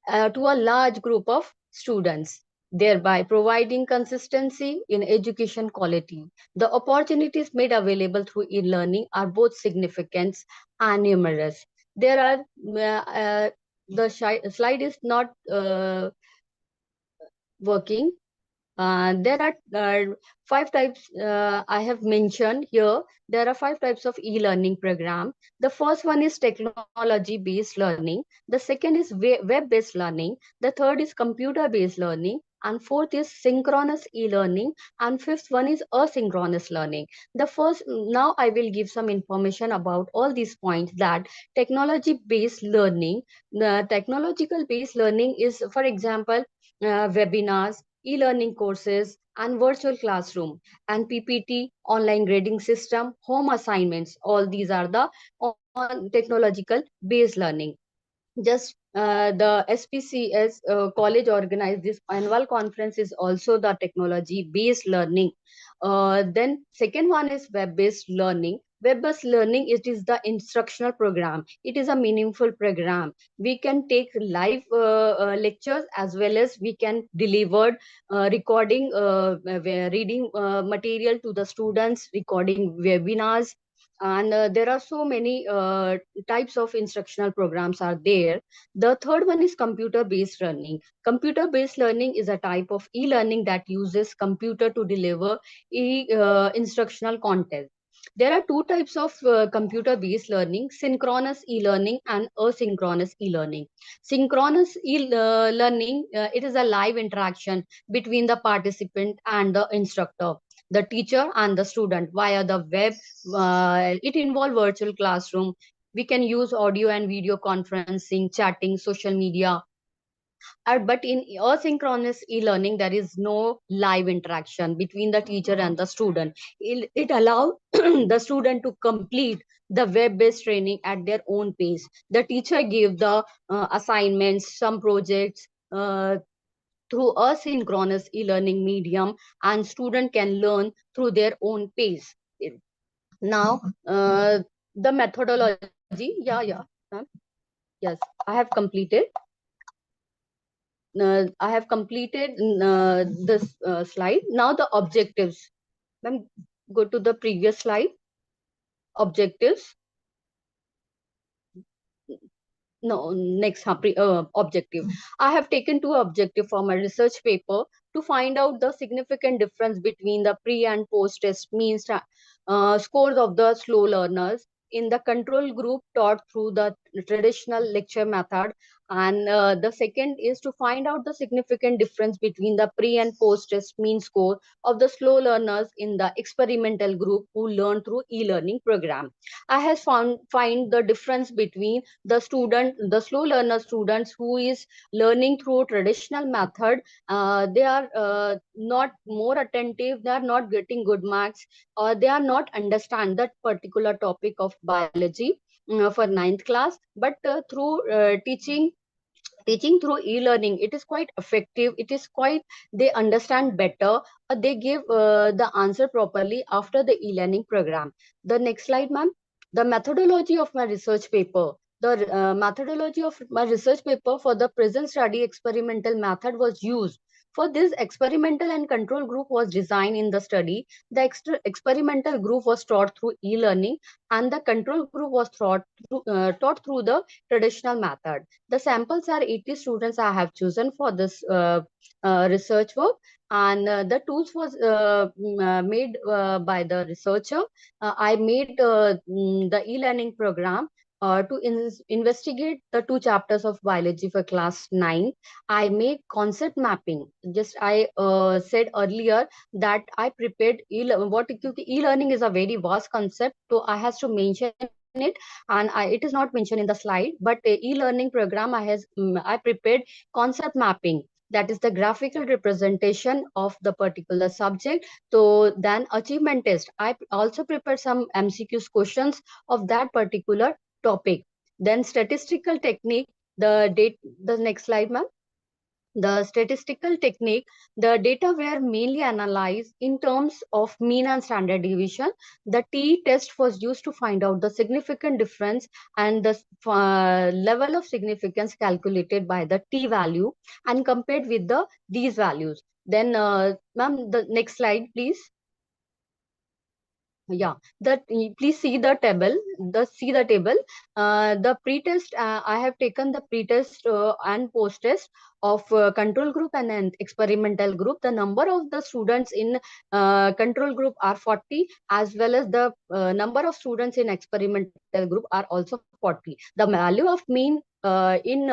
to a large group of students, thereby providing consistency in education quality. The opportunities made available through e-learning are both significant and numerous. There are, slide is not working. There are five types I have mentioned here. There are 5 types of e-learning program. The first one is technology-based learning. The second is web-based learning. The third is computer-based learning. And fourth is synchronous e-learning. And fifth one is asynchronous learning. The first, now I will give some information about all these points. That technology-based learning, the technological-based learning is, for example, webinars, e-learning courses, and virtual classroom, and PPT, online grading system, home assignments. All these are the technological based learning. Just the SPCS college organized this annual conference is also the technology based learning. Then second one is web based learning. Web based learning, it is the instructional program. It is a meaningful program. We can take live lectures as well as we can deliver recording reading material to the students, recording webinars, and there are so many types of instructional programs are there. The third one is computer based learning. Computer based learning is a type of e-learning that uses computer to deliver instructional content. There are 2 types of computer based learning: synchronous e-learning and asynchronous e-learning. Synchronous learning, it is a live interaction between the participant and the instructor, the teacher and the student via the web. It involves virtual classroom. We can use audio and video conferencing, chatting, social media. But in asynchronous e-learning, there is no live interaction between the teacher and the student. It allows the student to complete the web-based training at their own pace. The teacher gave the assignments, some projects, through asynchronous e-learning medium, and student can learn through their own pace. Now, the methodology, ma'am. Yes, I have completed. I have completed this slide. Now the objectives. Ma'am, go to the previous slide. Objectives. No, next objective. I have taken 2 objectives for my research paper to find out the significant difference between the pre and post test means scores of the slow learners in the control group taught through the traditional lecture method. And the second is to find out the significant difference between the pre and post test mean score of the slow learners in the experimental group who learn through e-learning program. I have find the difference between the slow learner students who is learning through traditional method. They are not more attentive, they are not getting good marks, or they are not understand that particular topic of biology for 9th class. But through teaching through e-learning, it is quite effective. It is quite, they understand better, they give the answer properly after the e-learning program. The next slide, ma'am. The methodology of my research paper. The methodology of my research paper for the present study experimental method was used. For this, experimental and control group was designed in the study. The experimental group was taught through e-learning, and the control group was taught through the traditional method. The samples are 80 students I have chosen for this research work, and the tools was made by the researcher. I made the e-learning program to investigate the 2 chapters of biology for class 9. I make concept mapping. Just I said earlier that I prepared e-learning is a very vast concept, so I has to mention it, and it is not mentioned in the slide. But e-learning program I prepared concept mapping that is the graphical representation of the particular subject. So then achievement test, I also prepared some MCQs questions of that particular topic. Then statistical technique, the next slide, ma'am. The statistical technique, the data were mainly analyzed in terms of mean and standard deviation. The t-test was used to find out the significant difference and the level of significance calculated by the t-value and compared with these values. Then, ma'am, the next slide, please. Yeah, please see the table. The pre-test, I have taken the pre-test and post-test of control group and an experimental group. The number of the students in control group are 40, as well as the number of students in experimental group are also 40. The value of mean in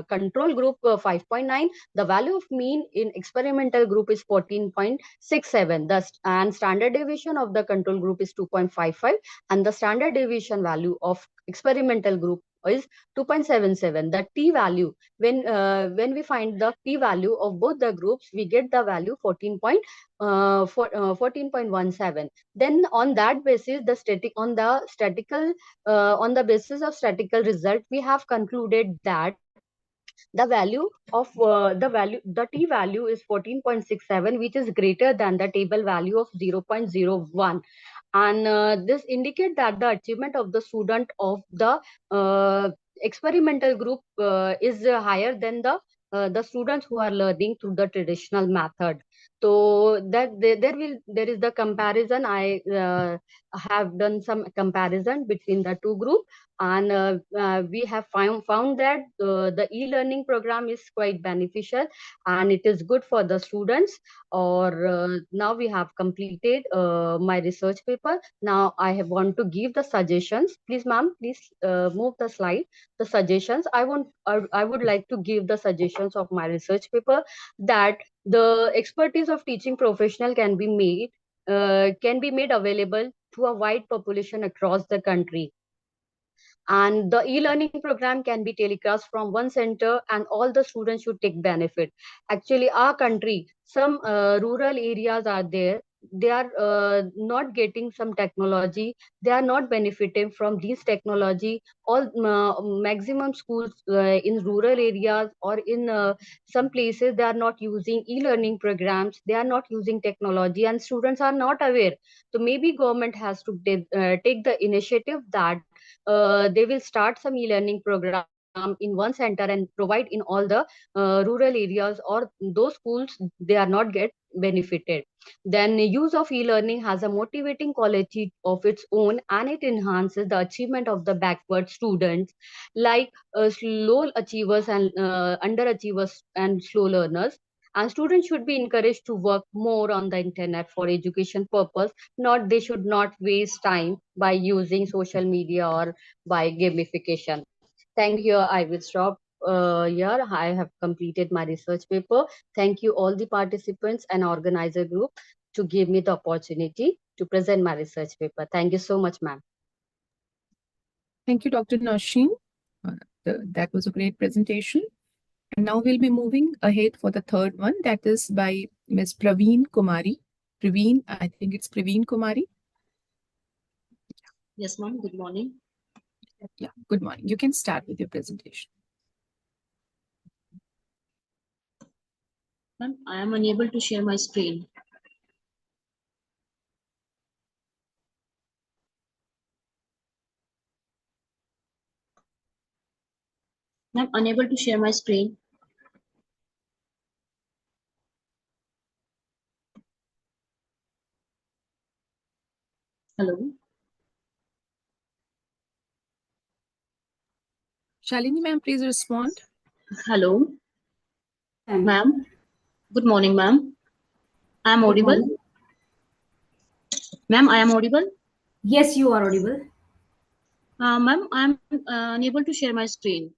control group 5.9, the value of mean in experimental group is 14.67. And standard deviation of the control group is 2.55, and the standard deviation value of experimental group is 2.77. The t value, when we find the t value of both the groups, we get the value 14.17. Then on that basis, on the basis of statistical result, we have concluded that the value of the t value is 14.67, which is greater than the table value of 0.01. And this indicates that the achievement of the student of the experimental group is higher than the students who are learning through the traditional method. So that there is the comparison. I have done some comparison between the two groups, and we have found that the e-learning program is quite beneficial and it is good for the students. Or now we have completed my research paper. Now I want to give the suggestions. Please, ma'am, please move the slide. The suggestions I would like to give the suggestions of my research paper, that the expertise of teaching professional can be made available to a wide population across the country. And the e-learning program can be telecast from one center, and all the students should take benefit. Actually, our country, some rural areas are there. They are not getting some technology. They are not benefiting from this technology. All maximum schools in rural areas or in some places, they are not using e-learning programs. They are not using technology, and students are not aware. So maybe government has to take the initiative that they will start some e-learning program in one center and provide in all the rural areas or those schools they are not get benefited. Then use of e-learning has a motivating quality of its own, and it enhances the achievement of the backward students, like slow achievers and underachievers and slow learners. And students should be encouraged to work more on the internet for education purpose. They should not waste time by using social media or by gamification. Thank you. I will stop here. I have completed my research paper. Thank you all the participants and organizer group to give me the opportunity to present my research paper. Thank you so much, ma'am. Thank you, Dr. Nausheen. That was a great presentation. And now we'll be moving ahead for the third one, that is by Ms. Praveen Kumari. Praveen, I think it's Praveen Kumari. Yes, ma'am. Good morning. Yeah, good morning. You can start with your presentation. Ma'am, I am unable to share my screen. Ma'am, unable to share my screen. Hello. Shalini ma'am, please respond. Hello. Ma'am. Good morning, ma'am. I am audible. Ma'am, I am audible. Yes, you are audible. Ma'am, I am unable to share my screen.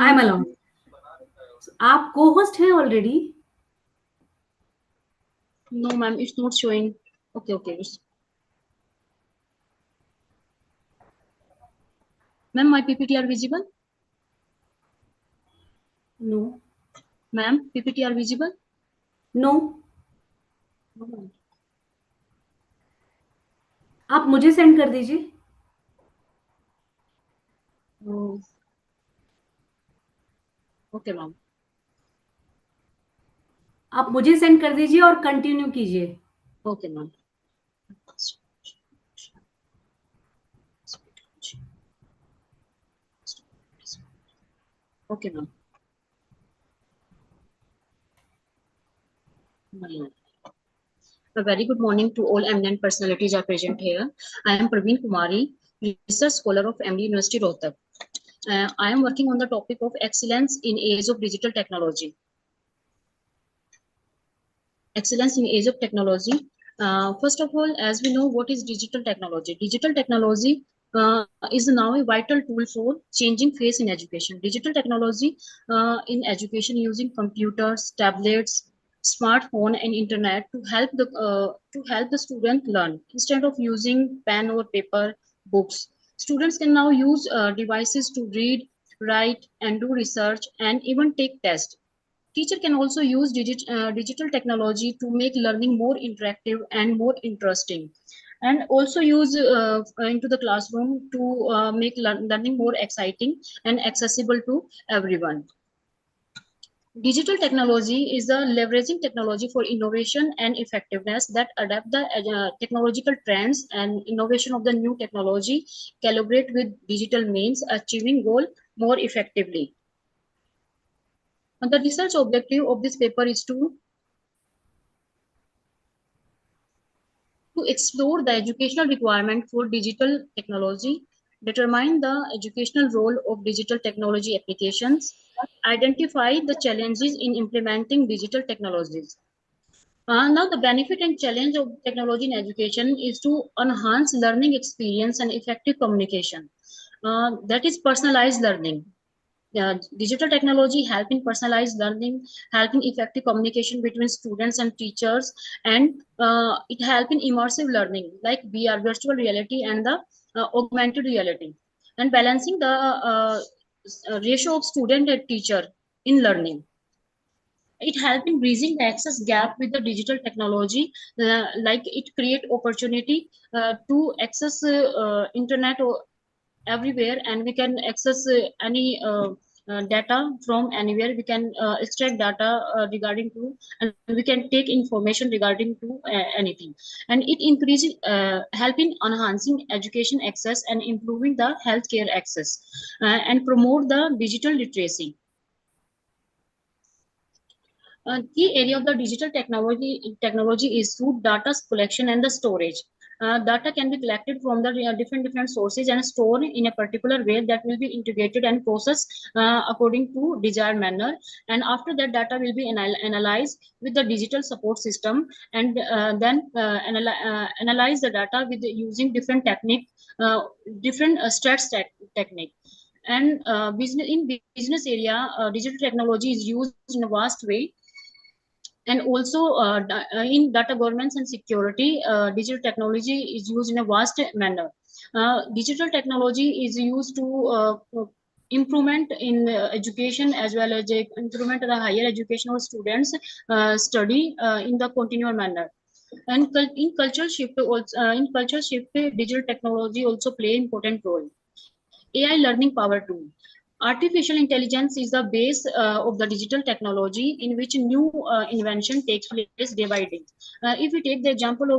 I am allowed. So, आप co-host हैं already? No, ma'am, it's not showing. Okay. Ma'am, my PPT are visible? No. Ma'am, PPT are visible? No. No, ma'am. आप मुझे send कर दीजिए. Oh. Okay, ma'am. आप मुझे send कर दीजिए और कंटिन्यू कीजिए. Okay, ma'am. Okay, ma'am. A very good morning to all eminent personalities are present here. I am Praveen Kumari, research scholar of MD University Rohtak. I am working on the topic of excellence in age of digital technology. Excellence in age of technology. First of all, as we know, what is digital technology? Digital technology is now a vital tool for changing face in education. Digital technology in education using computers, tablets, smartphone, and internet to help the student learn instead of using pen or paper books. Students can now use devices to read, write, and do research, and even take tests. Teacher can also use digital technology to make learning more interactive and more interesting, and also use into the classroom to make learning more exciting and accessible to everyone. Digital technology is a leveraging technology for innovation and effectiveness that adapt the technological trends and innovation of the new technology, collaborate with digital means, achieving goal more effectively. And the research objective of this paper is to explore the educational requirement for digital technology, determine the educational role of digital technology applications, identify the challenges in implementing digital technologies. Now, the benefit and challenge of technology in education is to enhance learning experience and effective communication. That is personalized learning. Digital technology help in personalized learning, help in effective communication between students and teachers, and it help in immersive learning like VR, virtual reality, and the augmented reality, and balancing the ratio of student and teacher in learning. It help in bridging the access gap with the digital technology, like it create opportunity to access internet everywhere, and we can access any data from anywhere. We can extract data regarding to, and we can take information regarding to anything, and it increases help in enhancing education access and improving the healthcare access, and promote the digital literacy. Key area of the digital technology is through data collection and the storage. Data can be collected from the different sources and stored in a particular way that will be integrated and processed according to desired manner. And after that, data will be analyzed with the digital support system, and then analyze the data with using different technique, different strats technique. And business area, digital technology is used in a vast way, and also in data governance and security, digital technology is used in a vast manner. Digital technology is used to improvement in education, as well as improvement of the higher education of students study in the continual manner. And in cultural shift also, digital technology also play important role. AI learning power tool. Artificial intelligence is the base of the digital technology in which new invention takes place day by day. If we take the example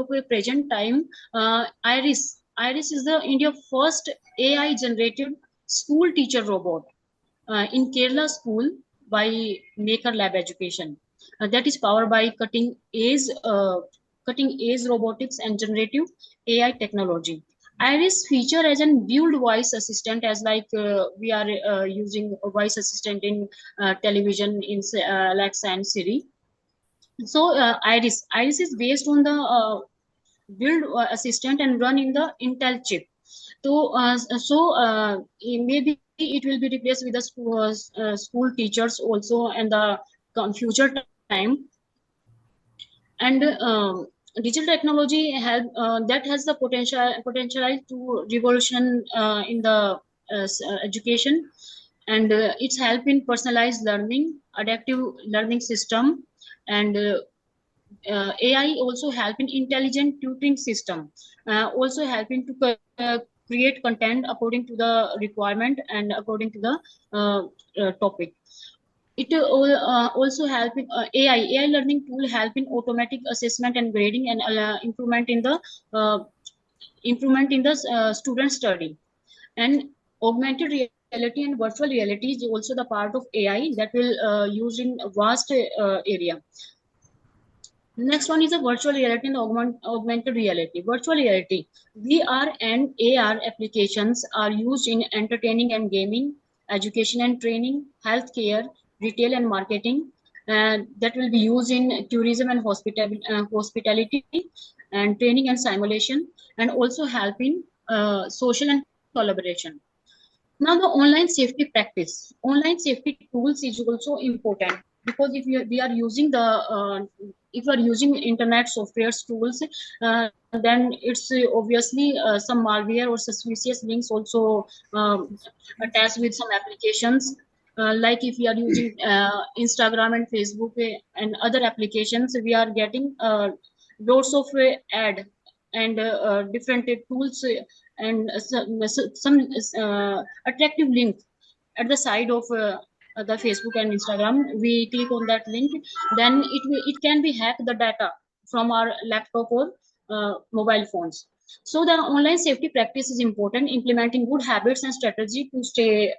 of a present time, Iris is the India first AI generated school teacher robot in Kerala school by Maker Lab Education. That is powered by cutting edge robotics and generative AI technology. Iris feature as an build voice assistant, as like we are using a voice assistant in television in Alexa and Siri. So Iris is based on the build assistant and run in the Intel chip. So maybe it will be replaced with the school teachers also and the future time. And digital technology has that has the potential to revolution in the education. and it's help in personalized learning, adaptive learning system, and AI also help in intelligent tutoring system, also helping to create content according to the requirement and according to the topic. It also help in AI learning tool help in automatic assessment and grading and uh, improvement in the student study. And augmented reality and virtual reality is also the part of AI that will use in a vast area. Next one is a virtual reality and augmented reality. Virtual reality, VR and AR applications are used in entertaining and gaming, education and training, healthcare, retail and marketing. That will be used in tourism and hospitality, and training and simulation, and also helping social and collaboration. Now the online safety practice. Online safety tools is also important, because we are using the if we are using internet software tools, then it's obviously some malware or suspicious links also attached with some applications. Like if we are using Instagram and Facebook and other applications, we are getting lots of ad and different tools and some attractive link at the side of the Facebook and Instagram. We click on that link, then it can be hacked the data from our laptop or mobile phones. So the online safety practice is important, implementing good habits and strategy to stay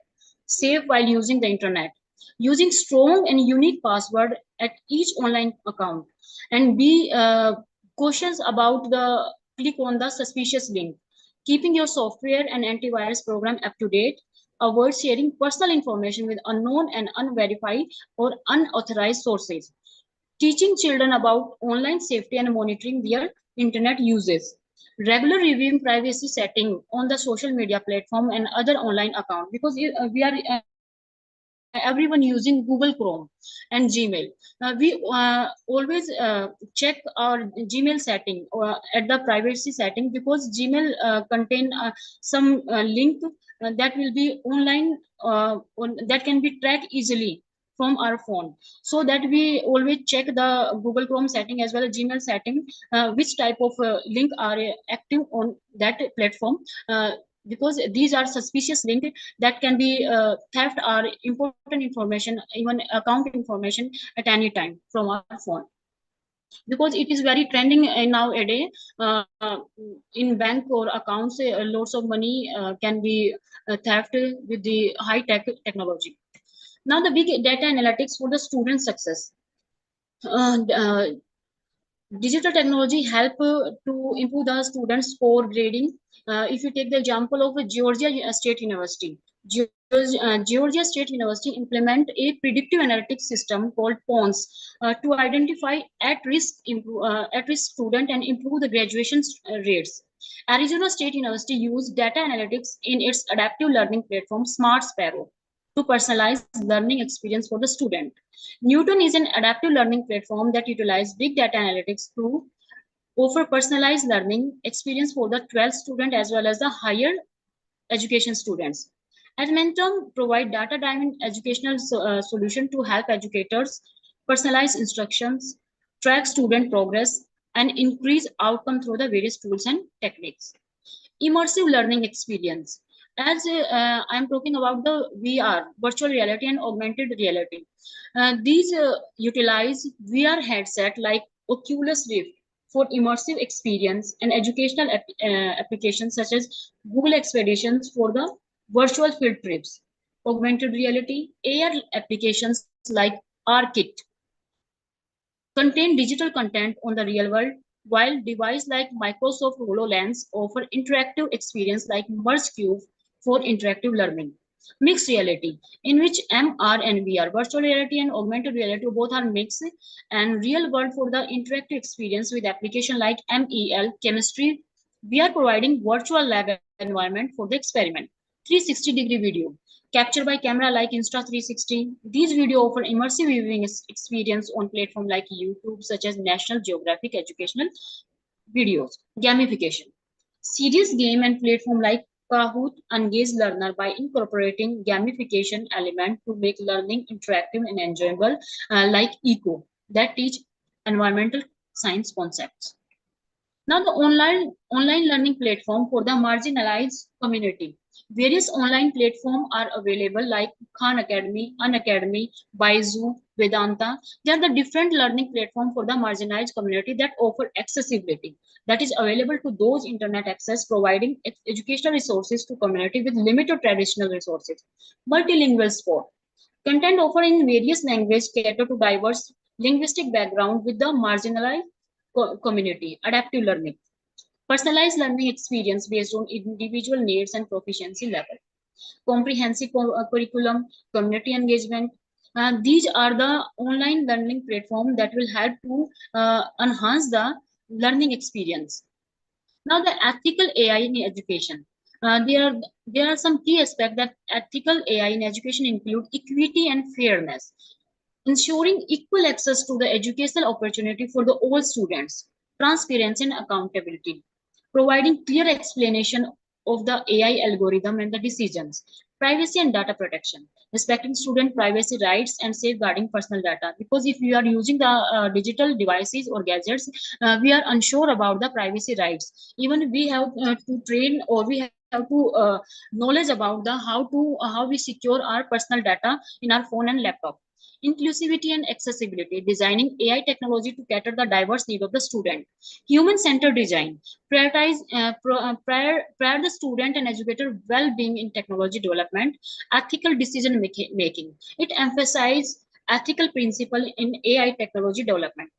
safe while using the internet, using strong and unique password at each online account, and be cautious about the click on the suspicious link, keeping your software and antivirus program up to date, avoid sharing personal information with unknown and unverified or unauthorized sources, teaching children about online safety and monitoring their internet uses, regular reviewing privacy setting on the social media platform and other online account, because we are everyone using Google Chrome and Gmail. We always check our Gmail setting at the privacy setting, because Gmail contain some link that will be online, that can be tracked easily from our phone. So that we always check the Google Chrome setting as well as Gmail setting, which type of link are active on that platform. Because these are suspicious links that can be theft or important information, even account information at any time from our phone, because it is very trending nowadays. In bank or accounts, lots of money can be theft with the high tech technology. Now the big data analytics for the student success. Digital technology help to improve the student score grading. If you take the example of Georgia State University, Georgia State University implement a predictive analytics system called PONS to identify at-risk student and improve the graduation rates. Arizona State University used data analytics in its adaptive learning platform Smart Sparrow to personalize learning experience for the student. Newton is an adaptive learning platform that utilizes big data analytics to offer personalized learning experience for the 12th student as well as the higher education students. Admentum provide data-driven educational solution to help educators personalize instructions, track student progress, and increase outcome through the various tools and techniques. Immersive learning experience. As I'm talking about the VR, virtual reality and augmented reality. These utilize VR headset like Oculus Rift for immersive experience and educational applications such as Google Expeditions for the virtual field trips. Augmented reality, AR applications like ARKit contain digital content on the real world, while devices like Microsoft HoloLens offer interactive experience like MergeCube for interactive learning. Mixed reality, in which MR and VR, virtual reality and augmented reality, both are mixed, and real world for the interactive experience with application like MEL, chemistry. We are providing virtual lab environment for the experiment. 360-degree video, captured by camera like Insta360. These video offer immersive viewing experience on platform like YouTube, such as National Geographic educational videos. Gamification. Serious game and platform like Kahoot engage learner by incorporating gamification element to make learning interactive and enjoyable, like Eco that teach environmental science concepts. Now, the online learning platform for the marginalized community. Various online platforms are available like Khan Academy, Unacademy, Baizu, Vedanta. They are the different learning platform for the marginalized community that offer accessibility that is available to those internet access, providing educational resources to community with limited traditional resources. Multilingual sport. Content offered in various languages cater to diverse linguistic background with the marginalized community. Adaptive learning. Personalized learning experience based on individual needs and proficiency level. Comprehensive curriculum, community engagement. These are the online learning platform that will help to enhance the learning experience. Now, the ethical AI in education. There are some key aspects that ethical AI in education include equity and fairness, ensuring equal access to the educational opportunity for the all students, transparency and accountability, providing clear explanation of the AI algorithm and the decisions, privacy and data protection, respecting student privacy rights and safeguarding personal data. Because if you are using the digital devices or gadgets, we are unsure about the privacy rights. Even we have to train, or we have to knowledge about the how we secure our personal data in our phone and laptop. Inclusivity and accessibility, designing AI technology to cater the diverse need of the student. Human-centered design, prioritize prior the student and educator well-being in technology development. Ethical decision making. It emphasizes ethical principle in AI technology development.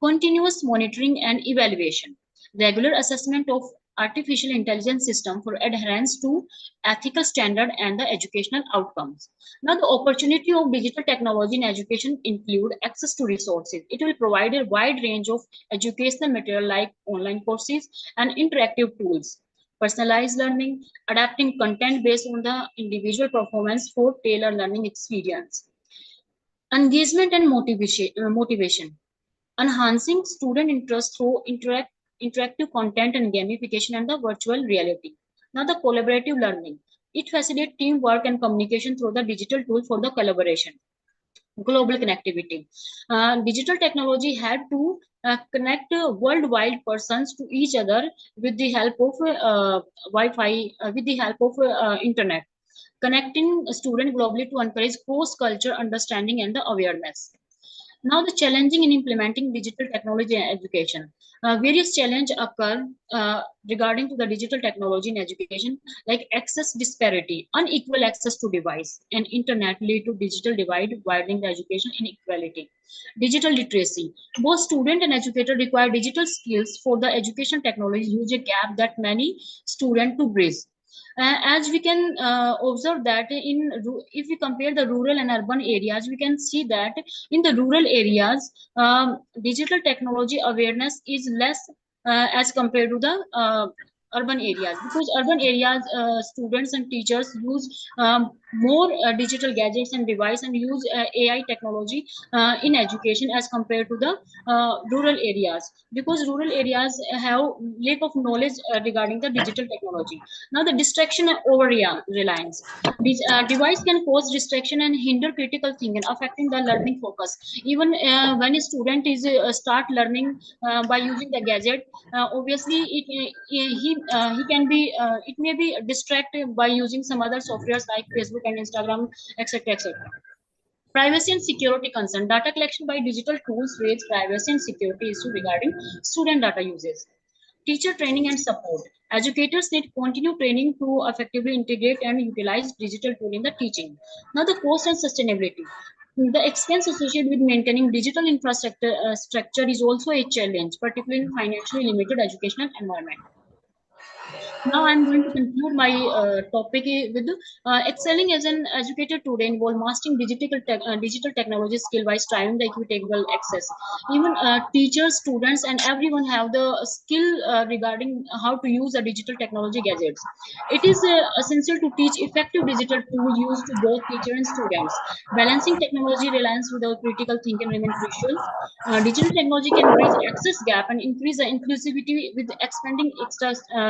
Continuous monitoring and evaluation. Regular assessment of artificial intelligence system for adherence to ethical standard and the educational outcomes. Now, the opportunity of digital technology in education include access to resources. It will provide a wide range of educational material like online courses and interactive tools. Personalized learning, adapting content based on the individual performance for tailored learning experience. Engagement and motivation. Enhancing student interest through interactive content and gamification and the virtual reality. Now, the collaborative learning. It facilitates teamwork and communication through the digital tool for the collaboration. Global connectivity. Digital technology had to connect worldwide persons to each other with the help of Wi-Fi, with the help of internet. Connecting students globally to encourage cross-culture understanding and the awareness. Now, the challenging in implementing digital technology in education. Various challenges occur regarding to the digital technology in education, like access disparity, unequal access to device, and internet lead to digital divide, widening the education inequality. Digital literacy. Both student and educator require digital skills for the education technology, huge a gap that many students to bridge. As we can observe that if we compare the rural and urban areas, we can see that in the rural areas, digital technology awareness is less as compared to the urban areas, because urban areas students and teachers use more digital gadgets and device and use AI technology in education as compared to the rural areas, because rural areas have lack of knowledge regarding the digital technology. Now, the distraction and over reliance. This device can cause distraction and hinder critical thinking, affecting the learning focus. Even when a student is start learning by using the gadget, obviously he can be it may be distracted by using some other softwares like Facebook and Instagram, etc., etc. Privacy and security concern. Data collection by digital tools raise privacy and security issue regarding student data uses. Teacher training and support. Educators need continue training to effectively integrate and utilize digital tool in the teaching. Now, the cost and sustainability. The expense associated with maintaining digital infrastructure structure is also a challenge, particularly in financially limited educational environment. Now, I'm going to conclude my topic with excelling as an educator today involve mastering digital technology skill by striving the equitable access. Even teachers, students, and everyone have the skill regarding how to use a digital technology gadgets. It is essential to teach effective digital tool use to both teacher and students. Balancing technology reliance with our critical thinking remain crucial. Digital technology can bridge access gap and increase the inclusivity with expanding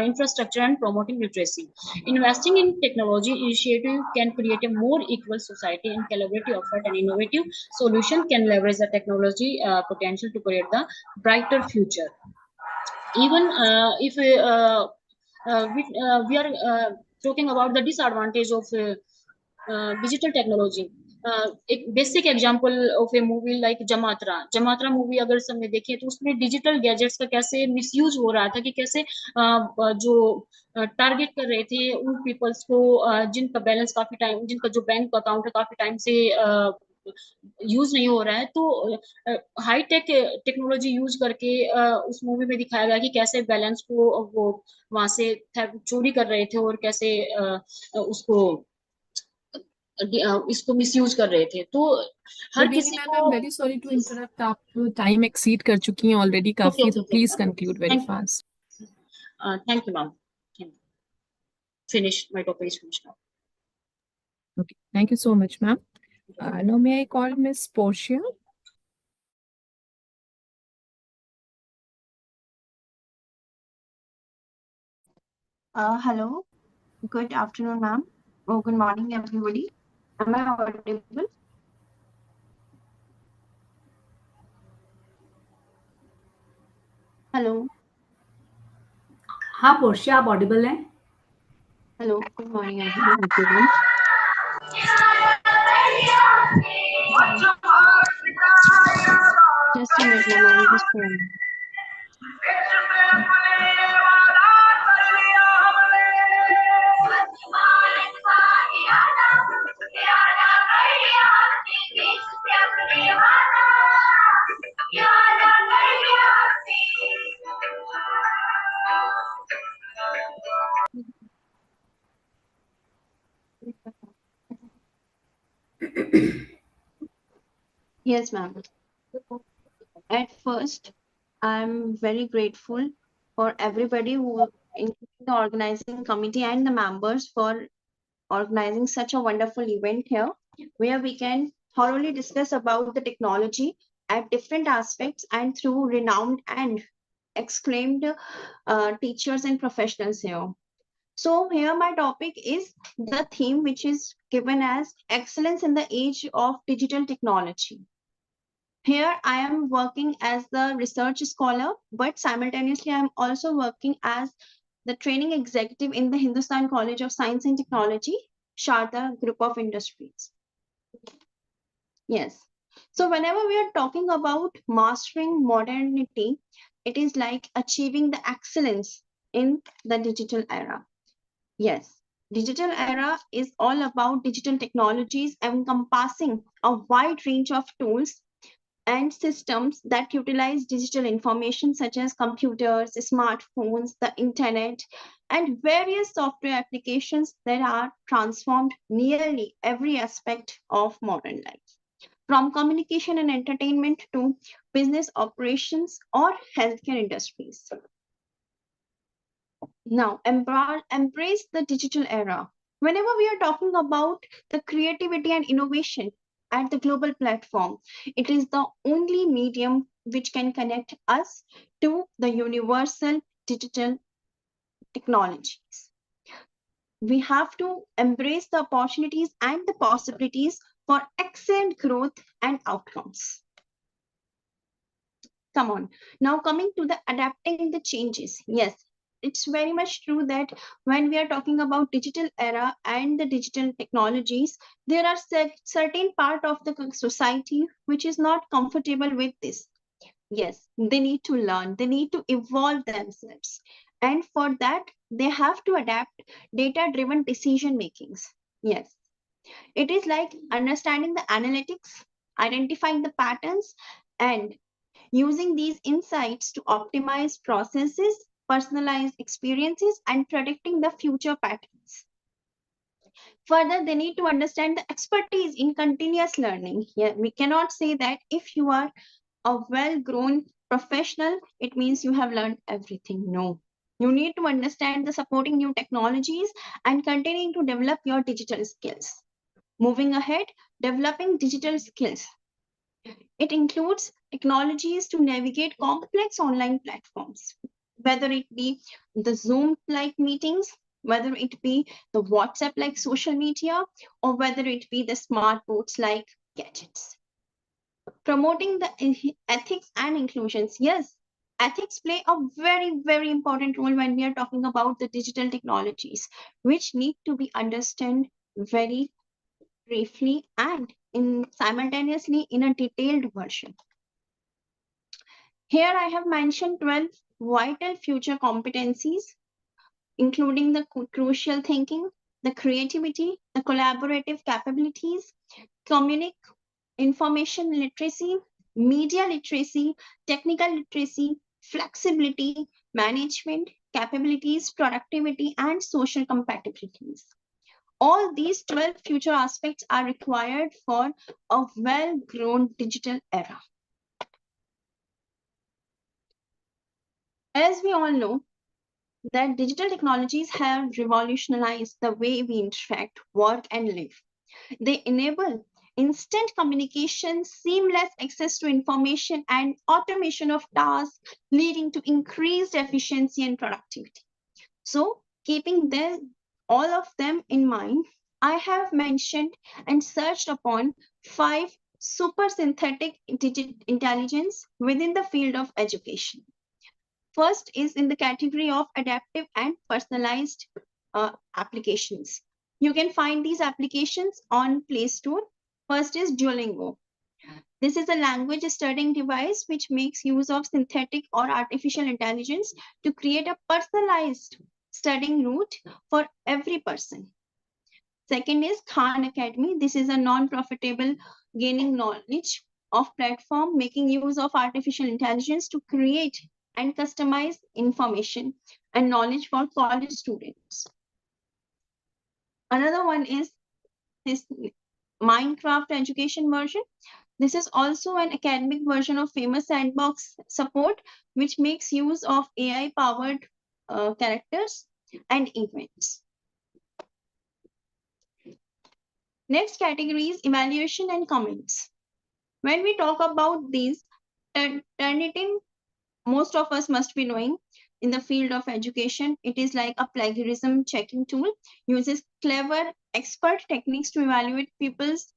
infrastructure and promoting literacy. Investing in technology initiative can create a more equal society, and collaborative effort and innovative solution can leverage the technology potential to create the brighter future. Even if we are talking about the disadvantage of digital technology, एक basic example of a movie like Jamtara movie अगर हमने देखी तो उसमें digital gadgets का कैसे misuse हो रहा था, कि कैसे जो टारगेट कर रहे थे उन पीपल्स को जिनका बैलेंस काफी टाइम, जिनका जो बैंक अकाउंट है काफी टाइम से यूज नहीं हो रहा है, तो हाई टेक टेक्नोलॉजी यूज करके उस मूवी में दिखाया गया कि कैसे बैलेंस को वो वहां से चोरी कर रहे थे और कैसे उसको इसको मिसयूज कर रहे थे। तो हर किसी मैम, को I am very sorry to interrupt, आप टाइम एक्सीड कर चुकी हैं ऑलरेडी काफी, तो please conclude very fast. Thank you ma'am, finish, my topic is finished now. Okay, thank you so much, ma'am. Now may I call Miss Portia? Hello. Good afternoon, ma'am. Oh, good morning, everybody. Am I audible? Hello. हाँ Portia, आप Audible हैं? Hello. Good morning, everyone. Just a minute, ma'am. I'm just going. Yes, ma'am. At first, I'm very grateful for everybody who, including the organizing committee and the members, for organizing such a wonderful event here, where we can thoroughly discuss about the technology at different aspects and through renowned and exclaimed teachers and professionals here. So here my topic is the theme which is given as excellence in the age of digital technology. Here I am working as the research scholar, but simultaneously I'm also working as the training executive in the Hindustan College of Science and Technology, Sharda Group of Industries. Yes. So whenever we are talking about mastering modernity, it is like achieving the excellence in the digital era. Yes. Digital era is all about digital technologies encompassing a wide range of tools and systems that utilize digital information such as computers, smartphones, the internet, and various software applications that are transformed nearly every aspect of modern life, from communication and entertainment to business operations or healthcare industries. Now, embrace the digital era. Whenever we are talking about the creativity and innovation at the global platform, it is the only medium which can connect us to the universal digital technologies. We have to embrace the opportunities and the possibilities for excellent growth and outcomes. Come on. Now coming to the adapting the changes. Yes, it's very much true that when we are talking about digital era and the digital technologies, there are certain part of the society which is not comfortable with this. Yes, they need to learn, they need to evolve themselves. And for that, they have to adapt data-driven decision makings. Yes, it is like understanding the analytics, identifying the patterns, and using these insights to optimize processes, personalize experiences, and predicting the future patterns. Further, they need to understand the expertise in continuous learning. Yeah, we cannot say that if you are a well-grown professional, it means you have learned everything. No. You need to understand the supporting new technologies and continuing to develop your digital skills. Moving ahead, developing digital skills. It includes technologies to navigate complex online platforms. whether it be the Zoom-like meetings, whether it be the WhatsApp-like social media, or whether it be the smart boards-like gadgets. Promoting the ethics and inclusions. Yes, ethics play a very, very important role when we are talking about the digital technologies, which need to be understood very briefly and simultaneously in a detailed version. Here I have mentioned 12 vital future competencies, including the crucial thinking, the creativity, the collaborative capabilities, information literacy, media literacy, technical literacy, flexibility, management, capabilities, productivity, and social compatibilities. All these 12 future aspects are required for a well-grown digital era. As we all know, that digital technologies have revolutionized the way we interact, work, and live. They enable instant communication, seamless access to information, and automation of tasks, leading to increased efficiency and productivity. So, keeping all of them in mind, I have mentioned and searched upon 5 super synthetic intelligence within the field of education. First is in the category of adaptive and personalized applications. You can find these applications on Play Store. First is Duolingo. This is a language studying device which makes use of synthetic or artificial intelligence to create a personalized studying route for every person. Second is Khan Academy. This is a non-profitable gaining knowledge of platform making use of artificial intelligence to create and customize information and knowledge for college students. Another one is this Minecraft education version. This is also an academic version of famous sandbox support, which makes use of AI-powered characters and events. Next category is evaluation and comments. When we talk about these, Turnitin, most of us must be knowing in the field of education, it is like a plagiarism checking tool, uses clever expert techniques to evaluate people's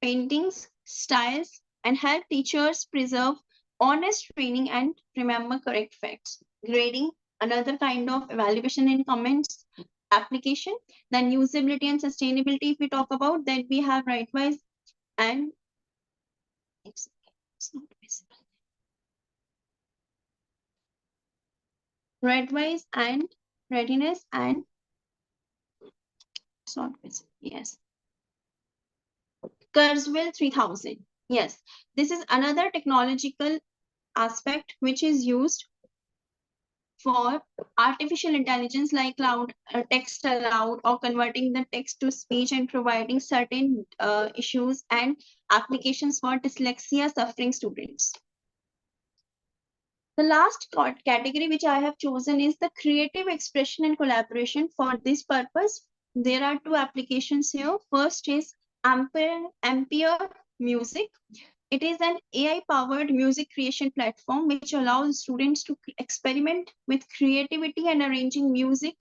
paintings, styles, and help teachers preserve honest training and remember correct facts. Grading, another kind of evaluation and comments application. Then usability and sustainability, if we talk about, then we have Rightwise and it's not visible. Rightwise and Readiness and it's not visible. Yes. Kurzweil 3000. Yes, this is another technological aspect which is used for artificial intelligence like cloud text aloud or converting the text to speech and providing certain issues and applications for dyslexia suffering students. The last category which I have chosen is the creative expression and collaboration. For this purpose, there are 2 applications here. First is Ampere Music. It is an AI-powered music creation platform which allows students to experiment with creativity and arranging music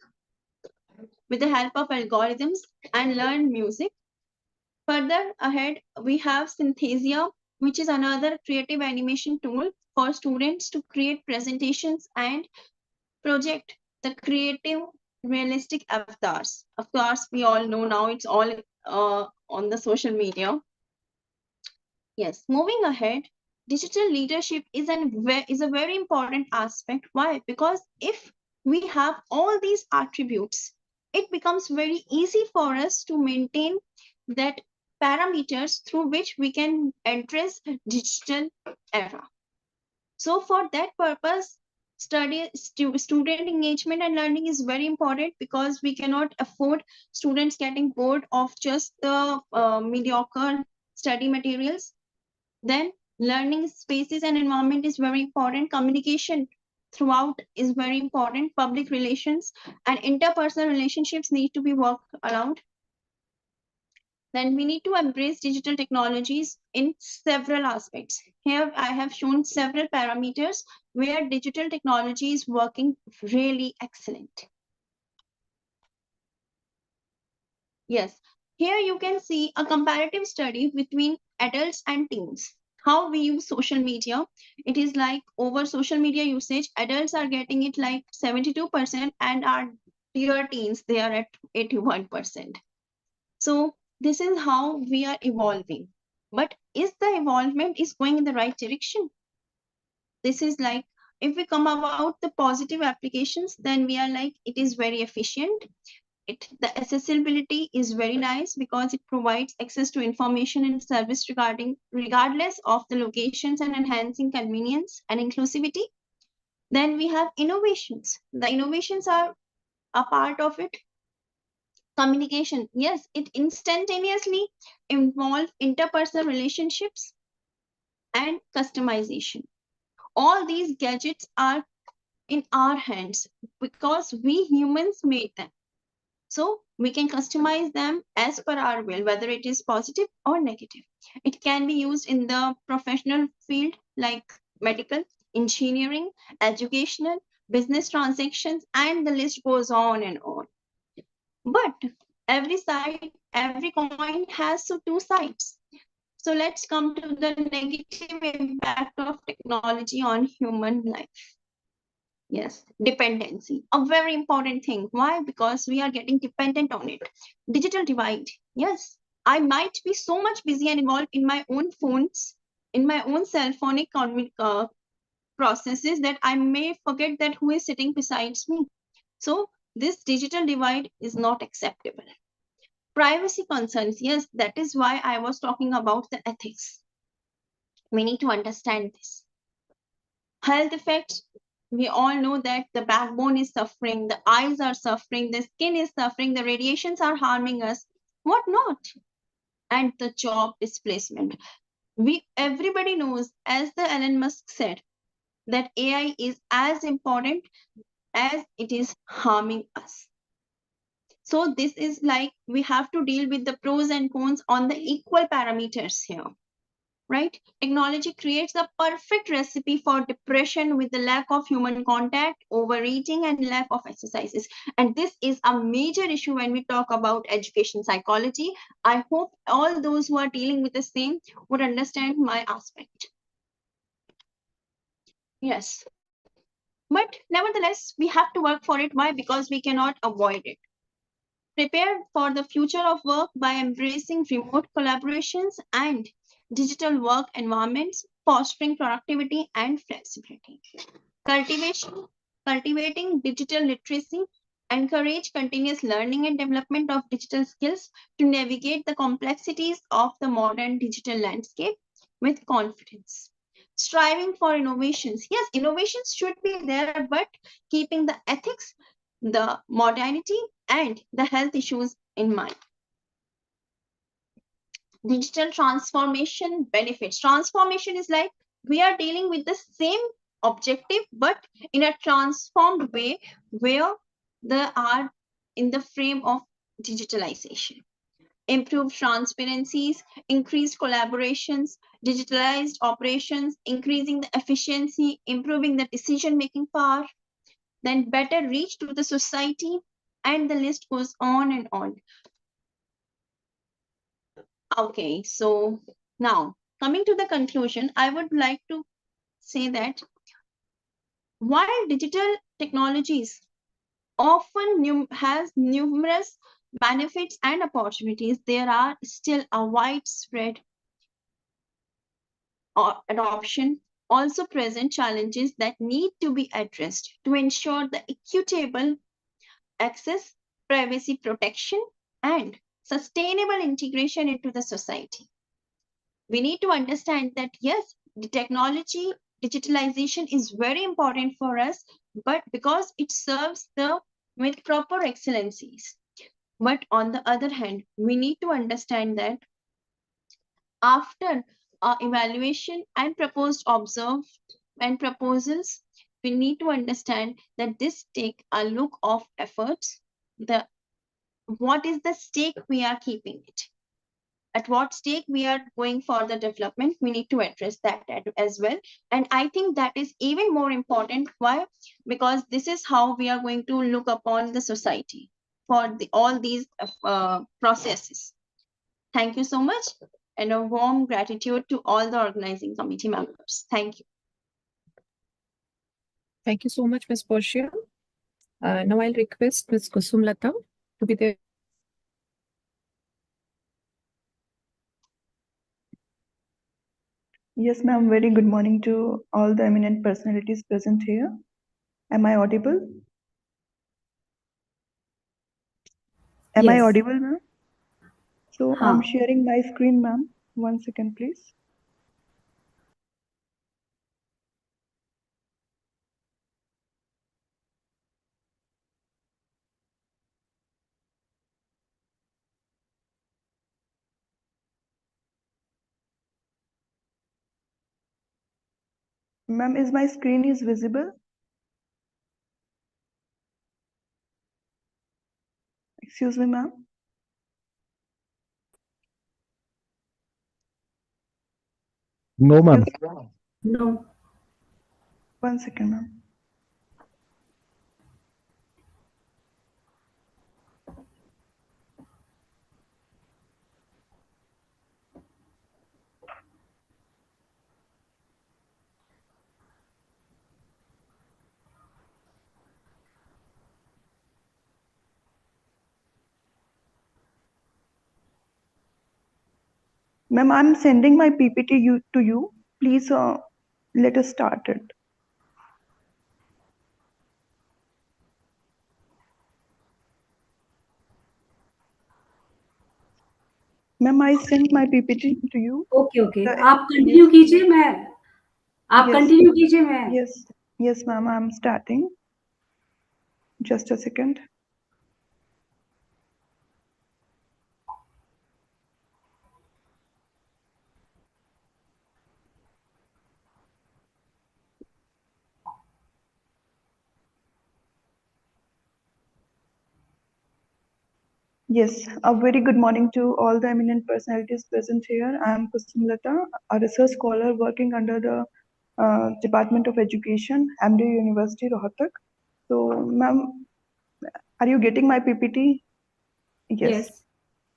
with the help of algorithms and learn music. Further ahead, we have Synthesia, which is another creative animation tool for students to create presentations and project the creative realistic avatars. Of course, we all know now it's all on the social media. Yes, moving ahead, digital leadership is a very important aspect. Why? Because if we have all these attributes, it becomes very easy for us to maintain that parameters through which we can address digital era. So for that purpose, student engagement and learning is very important because we cannot afford students getting bored of just the mediocre study materials. Then learning spaces and environment is very important. Communication throughout is very important. Public relations and interpersonal relationships need to be worked around. then we need to embrace digital technologies in several aspects. Here I have shown several parameters where digital technology is working really excellent. Yes, here you can see a comparative study between adults and teens. How we use social media. It is like over social media usage, adults are getting it like 72% and our dear teens, they are at 81%. So this is how we are evolving. But is the evolvement is going in the right direction? This is like, if we come about the positive applications, then we are like, it is very efficient. The accessibility is very nice because it provides access to information and service regardless of the locations and enhancing convenience and inclusivity. Then we have innovations. The innovations are a part of it. Communication, yes, it instantaneously involves interpersonal relationships and customization. All these gadgets are in our hands because we humans made them. So we can customize them as per our will, whether it is positive or negative. It can be used in the professional field like medical, engineering, educational, business transactions, and the list goes on and on. But every coin has two sides. So let's come to the negative impact of technology on human life. Yes, dependency, a very important thing. Why? Because we are getting dependent on it. Digital divide. Yes, I might be so much busy and involved in my own phones, in my own cell phonic processes that I may forget that who is sitting beside me. So this digital divide is not acceptable. Privacy concerns. Yes, that is why I was talking about the ethics. We need to understand this. Health effects. We all know that the backbone is suffering, the eyes are suffering, the skin is suffering, the radiations are harming us, what not? And the job displacement. Everybody knows, as the Elon Musk said, that AI is as important as it is harming us. So this is like, we have to deal with the pros and cons on the equal parameters here. Right? Technology creates a perfect recipe for depression with the lack of human contact, overeating, and lack of exercises. And this is a major issue when we talk about education psychology. I hope all those who are dealing with the same would understand my aspect. Yes. But nevertheless, we have to work for it. Why? Because we cannot avoid it. Prepare for the future of work by embracing remote collaborations and digital work environments, fostering productivity and flexibility. Cultivating digital literacy, encourage continuous learning and development of digital skills to navigate the complexities of the modern digital landscape with confidence. Striving for innovations. Yes, innovations should be there, but keeping the ethics, the modernity, and the health issues in mind. Digital transformation benefits. Transformation is like, we are dealing with the same objective, but in a transformed way where they are in the frame of digitalization. Improved transparencies, increased collaborations, digitalized operations, increasing the efficiency, improving the decision-making power, then better reach to the society, and the list goes on and on. Okay, so now coming to the conclusion, I would like to say that while digital technologies often has numerous benefits and opportunities, there are still a widespread adoption also present challenges that need to be addressed to ensure the equitable access, privacy protection, and sustainable integration into the society. We need to understand that, yes, the technology, digitalization is very important for us, but because it serves with proper excellencies. But on the other hand, we need to understand that after evaluation and proposals, we need to understand that this take a look of efforts, what is the stake we are keeping it. at what stake we are going for the development, we need to address that as well. And I think that is even more important. Why? Because this is how we are going to look upon the society for all these processes. Thank you so much, and a warm gratitude to all the organizing committee members. Thank you. Thank you so much, Ms. Portia. Now I'll request Ms. Kusumlata to be there. Yes, ma'am. Very good morning to all the eminent personalities present here. Am I audible? Am I Yes. audible, ma'am? So I'm sharing my screen, ma'am. 1 second, please. Ma'am, is my screen is visible? Excuse me, ma'am. No, ma'am. No. 1 second, ma'am. Ma'am, I'm sending my PPT to you. Please let us start it. Ma'am, I sent my PPT to you. Okay. आप continue कीजिए, आप continue कीजिए, Yes, ma'am, I'm starting. Just a second. Yes, a very good morning to all the eminent personalities present here. I am Kusumlata, a research scholar working under the Department of Education, AMD University, Rohtak. So, ma'am, are you getting my PPT? Yes.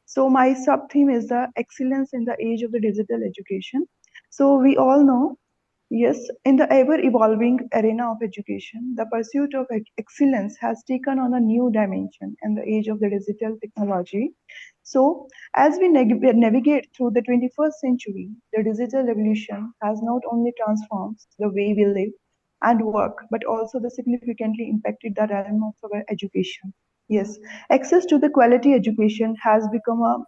So, my sub-theme is the excellence in the age of the digital education. So, we all know, yes, in the ever-evolving arena of education, the pursuit of excellence has taken on a new dimension in the age of the digital technology. So, as we navigate through the 21st century, the digital revolution has not only transformed the way we live and work, but also significantly impacted the realm of our education. Yes, access to the quality education has become a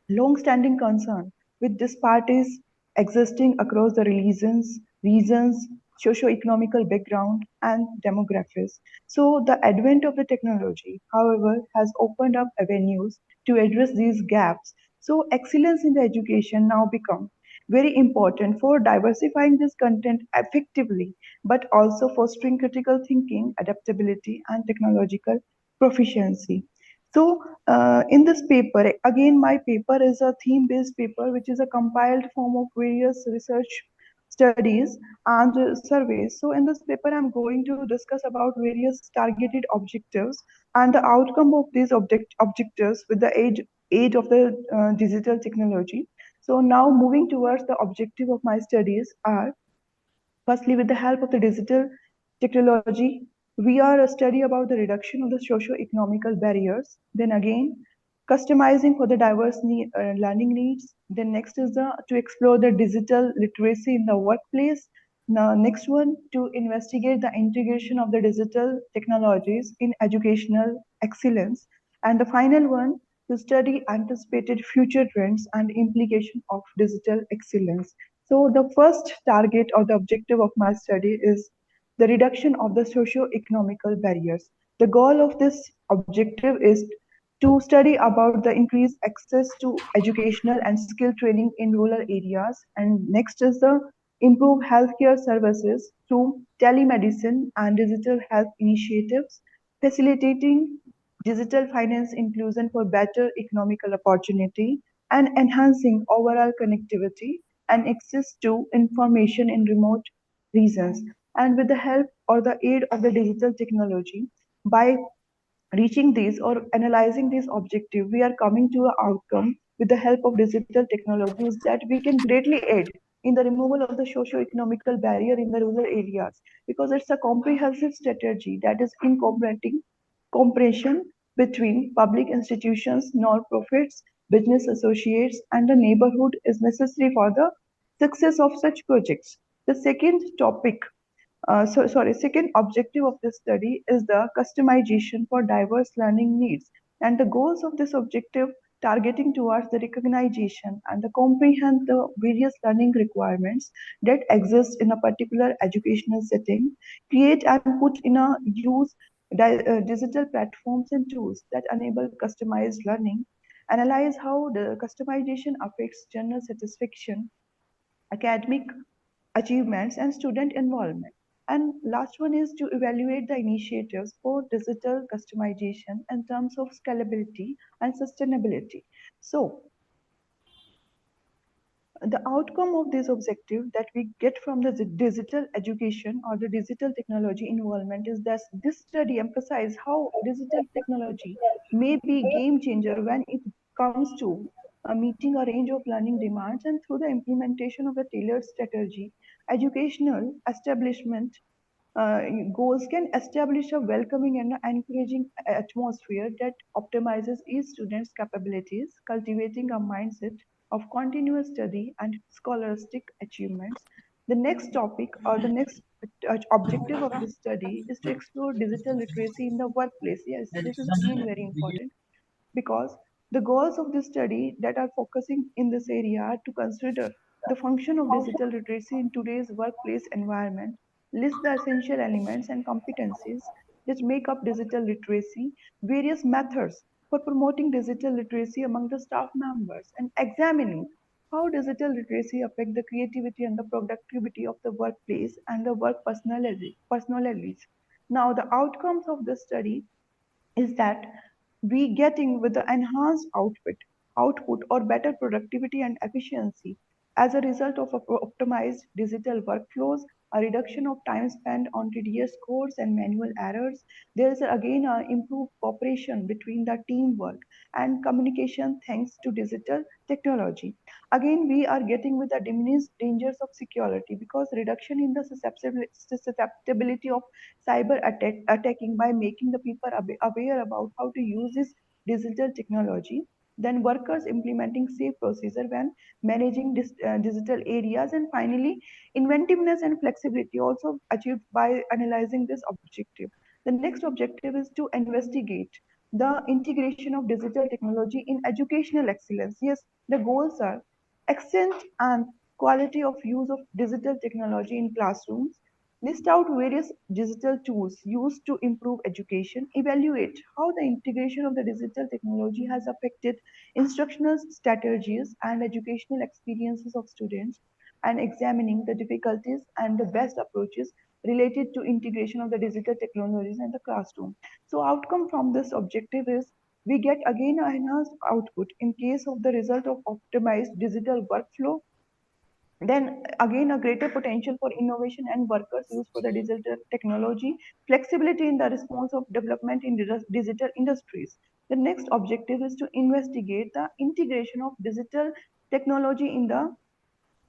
long-standing concern, with disparities existing across the religions, regions, socio-economical background, and demographics. So the advent of the technology, however, has opened up avenues to address these gaps. So excellence in the education now become very important for diversifying this content effectively, but also fostering critical thinking, adaptability, and technological proficiency. So, in this paper, again, my paper is a theme-based paper, which is a compiled form of various research studies and surveys. So, in this paper, I'm going to discuss about various targeted objectives and the outcome of these objectives with the age of the digital technology. So, now moving towards the objective of my studies are, firstly, with the help of the digital technology, we are a study about the reduction of the socio-economical barriers. Then again, customizing for the diverse learning needs. Then next is to explore the digital literacy in the workplace. Now, next one, to investigate the integration of the digital technologies in educational excellence. And the final one, to study anticipated future trends and implication of digital excellence. So the first target or the objective of my study is the reduction of the socio-economical barriers. The goal of this objective is to study about the increased access to educational and skill training in rural areas. And next is the improve healthcare services through telemedicine and digital health initiatives, facilitating digital finance inclusion for better economical opportunity, and enhancing overall connectivity and access to information in remote regions. And with the help or the aid of the digital technology, by reaching these or analyzing these objectives, we are coming to an outcome with the help of digital technologies that we can greatly aid in the removal of the socio-economical barrier in the rural areas, because it's a comprehensive strategy that is incorporating cooperation between public institutions, non-profits, business associates, and the neighborhood is necessary for the success of such projects. The second topic second objective of this study is the customization for diverse learning needs. And the goals of this objective targeting towards the recognition and the comprehend the various learning requirements that exist in a particular educational setting, create and put in a use digital platforms and tools that enable customized learning, analyze how the customization affects general satisfaction, academic achievements, and student involvement. And last one is to evaluate the initiatives for digital customization in terms of scalability and sustainability. So the outcome of this objective that we get from the digital education or the digital technology involvement is that this study emphasizes how digital technology may be game changer when it comes to meeting a range of learning demands, and through the implementation of a tailored strategy, educational establishment goals can establish a welcoming and encouraging atmosphere that optimizes each student's capabilities, cultivating a mindset of continuous study and scholastic achievements. The next topic or the next objective of this study is to explore digital literacy in the workplace. Yes, this is again very important, because the goals of this study that are focusing in this area are to consider the function of digital literacy in today's workplace environment, list the essential elements and competencies that make up digital literacy, various methods for promoting digital literacy among the staff members, and examining how digital literacy affect the creativity and the productivity of the workplace and the work personalities. Now, the outcomes of this study is that we getting with the enhanced output or better productivity and efficiency as a result of optimized digital workflows, a reduction of time spent on tedious codes and manual errors. There is again improved cooperation between the teamwork and communication thanks to digital technology. Again, we are getting with the diminished dangers of security, because reduction in the susceptibility of attacking by making the people aware about how to use this digital technology, then workers implementing safe procedure when managing digital areas, and finally inventiveness and flexibility also achieved by analyzing this objective. The next objective is to investigate the integration of digital technology in educational excellence. Yes, the goals are extent and quality of use of digital technology in classrooms, list out various digital tools used to improve education, evaluate how the integration of the digital technology has affected instructional strategies and educational experiences of students, and examining the difficulties and the best approaches related to integration of the digital technologies in the classroom. So outcome from this objective is we get again a enhanced output in case of the result of optimized digital workflow, then again a greater potential for innovation and workers use for the digital technology, flexibility in the response of development in digital industries. The next objective is to investigate the integration of digital technology in the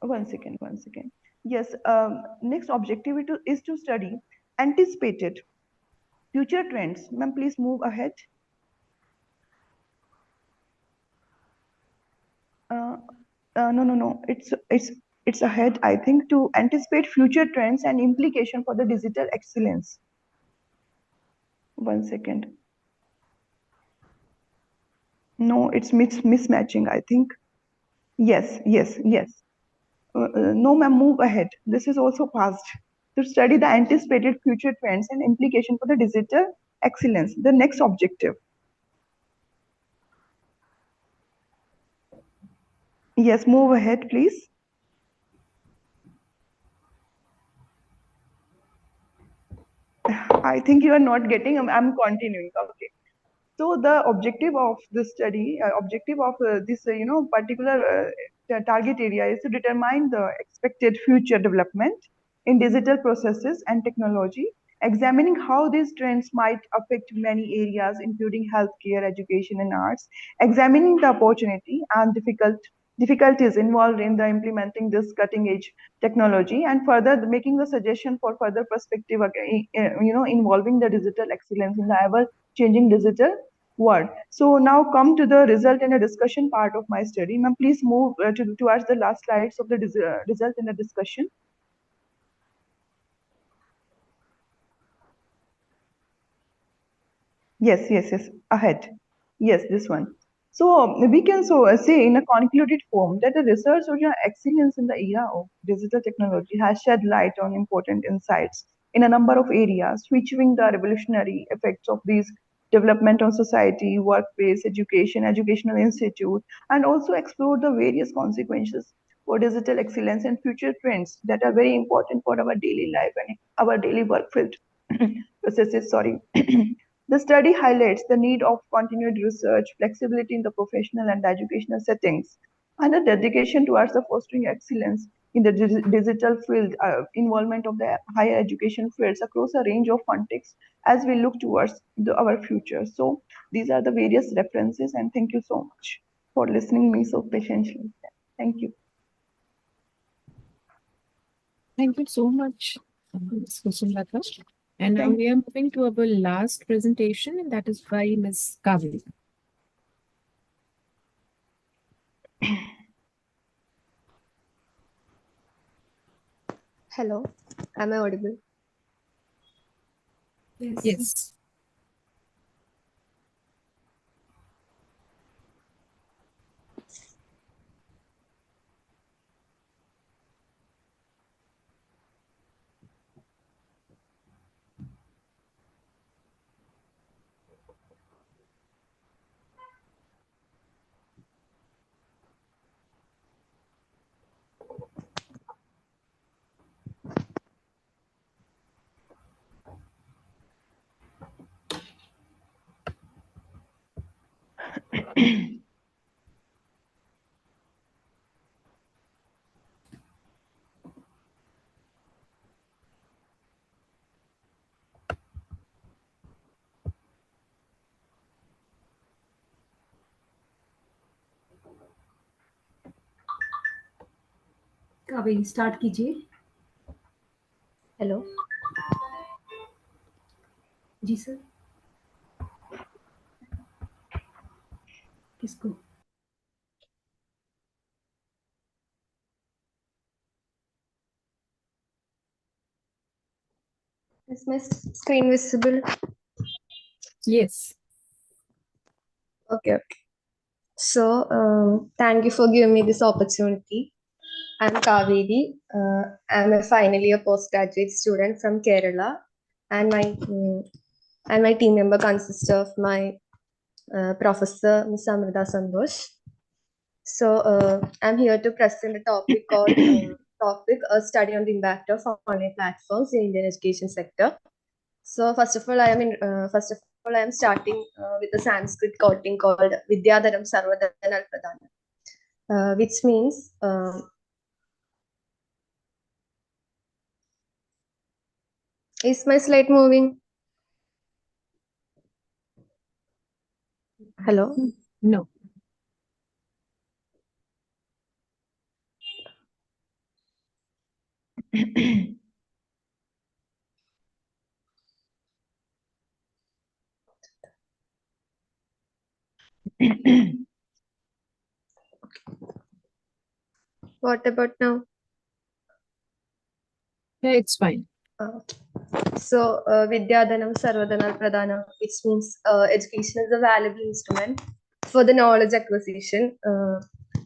one second. Yes, next objective is to study anticipated future trends. Ma'am, please move ahead. No. It's ahead, I think, to anticipate future trends and implication for the digital excellence. One second. No, it's mismatching, I think. Yes. No, ma'am, move ahead. This is also passed. To study the anticipated future trends and implication for the digital excellence. The next objective. Yes, move ahead, please. I think you are not getting, I'm continuing. Okay. So the objective of this study, objective of this particular target area is to determine the expected future development in digital processes and technology, examining how these trends might affect many areas, including healthcare, education, and arts, examining the opportunity and difficulties involved in the implementing this cutting-edge technology, and further making the suggestion for further perspective, involving the digital excellence in the ever-changing digital world. So now come to the result and a discussion part of my study. Ma'am, please move towards the last slides of the result and the discussion. Yes, ahead. Yes, this one. So we can say in a concluded form that the research on excellence in the era of digital technology has shed light on important insights in a number of areas, featuring the revolutionary effects of these development on society, workplace, education, educational institute, and also explore the various consequences for digital excellence and future trends that are very important for our daily life and our daily work field processes. Sorry. The study highlights the need of continued research, flexibility in the professional and educational settings, and a dedication towards the fostering excellence in the digital field, involvement of the higher education fields across a range of contexts as we look towards our future. So these are the various references, and thank you so much for listening me so patiently. Thank you. Thank you so much, Ms. Kusumlata. And now we are moving to our last presentation, and that is by Ms. Kaveri. Hello, am I audible? Yes. Kaveri start कीजिए. Hello. जी sir. किसको? Is my screen visible? Yes. Okay. So, thank you for giving me this opportunity. I'm Kaveri. I'm a final year postgraduate student from Kerala, and my team member consists of my professor, Ms. Amrita Santosh. So, I'm here to present a topic called a study on the impact of online platforms in Indian education sector. So, first of all, I am starting with the Sanskrit quoting called Vidyadharam Sarvadhanal Pradhanam, which means is my slide moving? Hello? No. What about now? Yeah, it's fine. So, Vidyadhanam Sarvadhanal Pradhanam, which means education is a valuable instrument for the knowledge acquisition.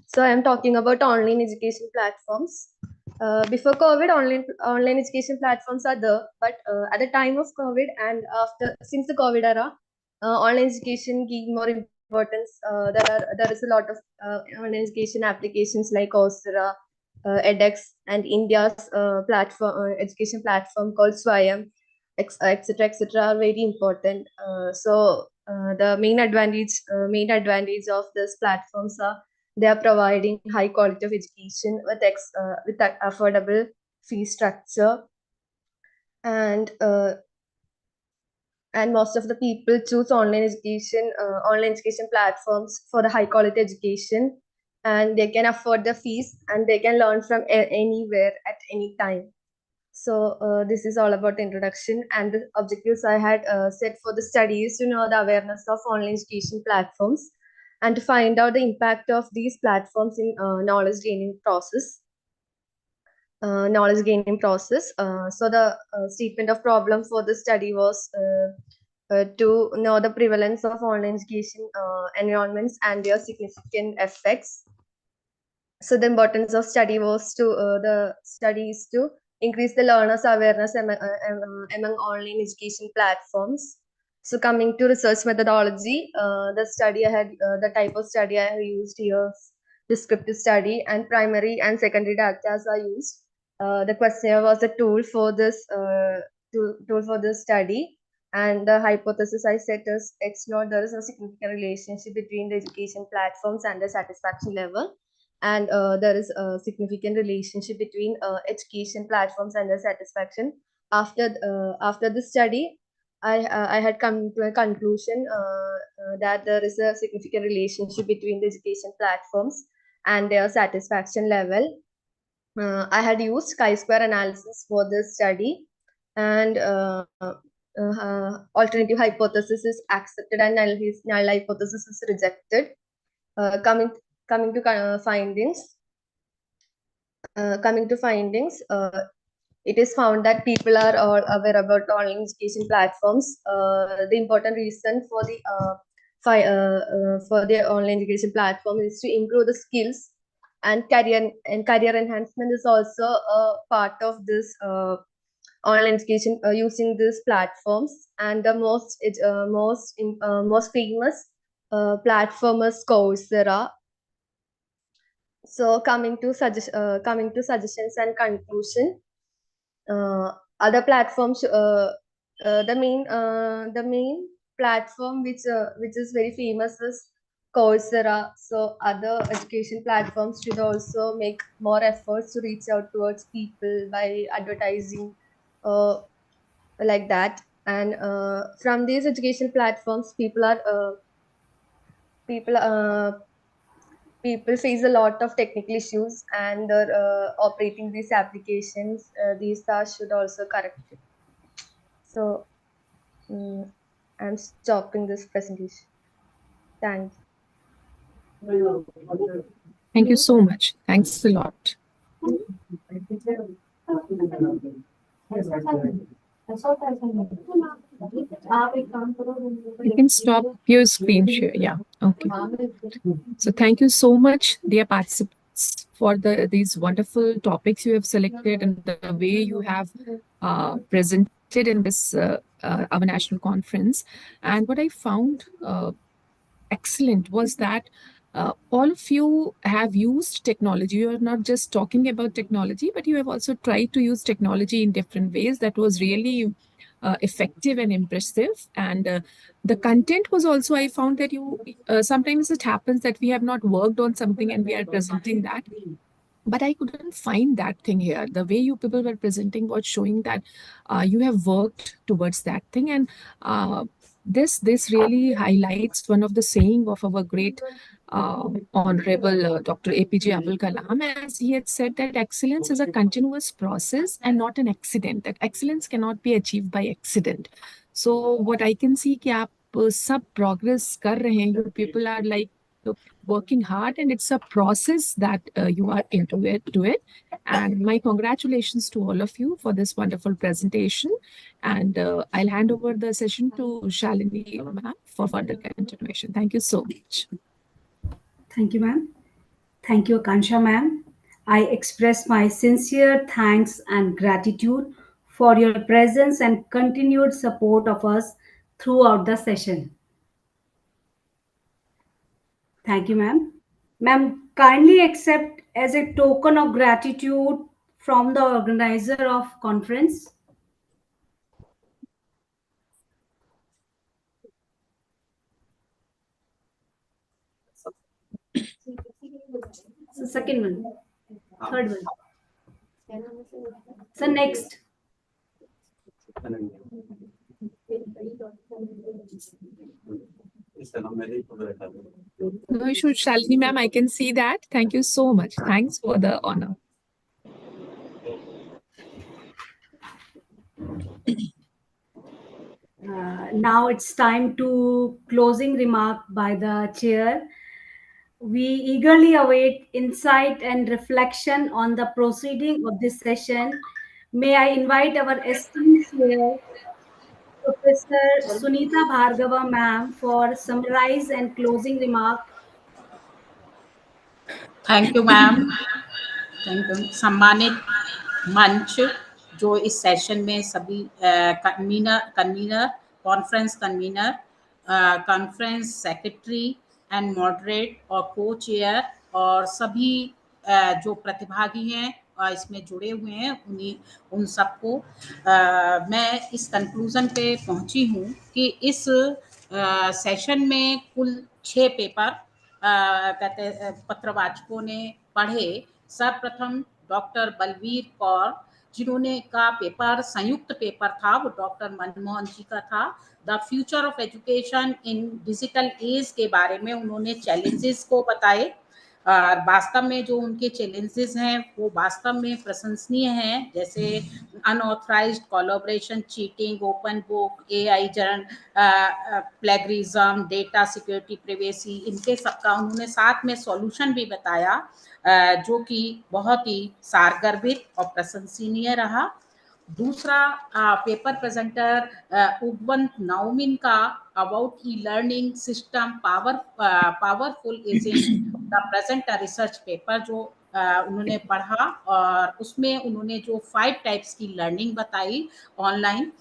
So, I am talking about online education platforms. Before COVID, online education platforms are there, but at the time of COVID and since the COVID era, online education gained more importance. There is a lot of online education applications like Coursera, edX, and India's education platform called Swayam, etc., are very important. So the main advantage of these platforms are they are providing high quality of education with an affordable fee structure, and most of the people choose online education platforms for the high quality education, and they can afford the fees and they can learn from anywhere at any time. So this is all about the introduction, and the objectives I had set for the study is to know the awareness of online education platforms and to find out the impact of these platforms in knowledge gaining process. So the statement of problem for the study was to know the prevalence of online education environments and their significant effects. So the importance of study was to increase the learners' awareness among online education platforms. So coming to research methodology, the type of study I have used here is descriptive study, and primary and secondary data are used. The questionnaire was a tool for this study, and the hypothesis I set is there is no significant relationship between the education platforms and the satisfaction level, and there is a significant relationship between education platforms and the satisfaction. After the study, I had come to a conclusion that there is a significant relationship between the education platforms and their satisfaction level. I had used chi-square analysis for this study, and alternative hypothesis is accepted and null hypothesis is rejected. Coming to findings. It is found that people are all aware about online education platforms. The important reason for the online education platform is to improve the skills, and career enhancement is also a part of this online education using these platforms. And the most famous platform is Coursera. So coming to suggestions and conclusion, other platforms, the main platform which is very famous is Coursera. So other education platforms should also make more efforts to reach out towards people by advertising like that. And from these education platforms, people face a lot of technical issues, and operating these applications, these tasks should also correct it. So I'm stopping this presentation. Thanks. Thank you so much. Thanks a lot. You can stop your screen share. Yeah. Okay. So thank you so much, dear participants, for these wonderful topics you have selected and the way you have presented in this our national conference. And what I found excellent was that all of you have used technology. You are not just talking about technology, but you have also tried to use technology in different ways. That was really effective and impressive. And the content was also, I found that you sometimes it happens that we have not worked on something and we are presenting that. But I couldn't find that thing here. The way you people were presenting was showing that you have worked towards that thing. And this really highlights one of the saying of our great Honorable Dr. APJ Abdul Kalam, as he had said that excellence is a continuous process and not an accident. That excellence cannot be achieved by accident. So what I can see कि आप सब progress कर रहे हैं. You people are like working hard, and it's a process that you are into it. And my congratulations to all of you for this wonderful presentation. And I'll hand over the session to Shalini ma'am for further continuation. Thank you so much. Thank you, ma'am. Thank you, Akansha ma'am. I express my sincere thanks and gratitude for your presence and continued support of us throughout the session. Thank you, ma'am. Ma'am, kindly accept as a token of gratitude from the organizer of conference. So second one, third one. So next. No issue, Shalini ma'am. I can see that. Thank you so much. Thanks for the honor. Now it's time to closing remark by the chair. We eagerly await insight and reflection on the proceeding of this session. May I invite our esteemed chair, Professor Sunita Bhargava ma'am, for summarize and closing remark. Thank you ma'am, thank you. सम्मानित मंच जो इस session में सभी convener, conference convener, conference secretary and moderate और को chair और सभी जो प्रतिभागी हैं इसमें जुड़े हुए हैं, उन सबको मैं इस कंक्लूजन पे पहुंची हूँ कि इस सेशन में कुल 6 पेपर पत्रवाचकों ने पढ़े। सर्वप्रथम डॉक्टर बलवीर कौर जिन्होंने का पेपर संयुक्त पेपर था, वो डॉक्टर मनमोहन जी का था। The future of education in digital age के बारे में उन्होंने चैलेंजेस को बताए। वास्तव में जो उनके चैलेंजेस हैं वो वास्तव में प्रशंसनीय हैं, जैसे unauthorised collaboration, cheating, open book, AI जर्न, प्लेगरिज्म, डेटा सिक्योरिटी, प्राइवेसी, इनके सबका उन्होंने साथ में सॉल्यूशन भी बताया, जो कि बहुत ही सारगर्भित और प्रशंसनीय रहा। दूसरा पेपर प्रेजेंटर उगवंत नाउमिन का about e learning system powerful is in the present research paper जो उन्होंने पढ़ा, और उसमें उन्होंने जो 5 टाइप्स की लर्निंग बताई, online,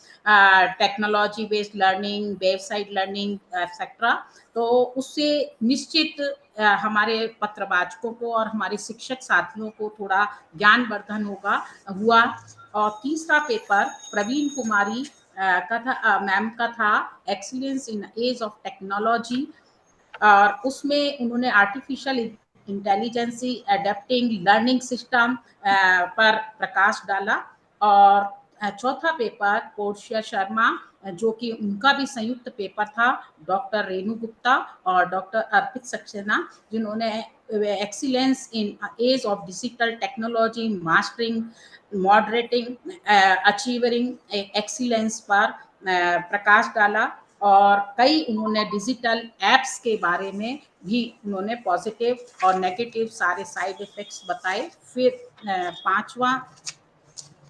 technology based learning, website learning etcetera, तो उससे निश्चित हमारे पत्रवाचकों को और हमारे शिक्षक साथियों को थोड़ा ज्ञानवर्धन हुआ। और तीसरा पेपर प्रवीण कुमारी का था, मैम का था, excellence in age of technology, और उसमें उन्होंने artificial intelligence adapting learning system पर प्रकाश डाला। और चौथा पेपर पोर्शिया शर्मा जो कि उनका भी संयुक्त पेपर था, डॉक्टर रेणु गुप्ता और डॉक्टर अर्पित सक्सेना, जिन्होंने excellence in age of digital technology mastering moderating achieving excellence पर प्रकाश डाला। और कई उन्होंने डिजिटल एप्स के बारे में भी उन्होंने पॉजिटिव और नेगेटिव सारे साइड इफेक्ट्स बताए। फिर पांचवा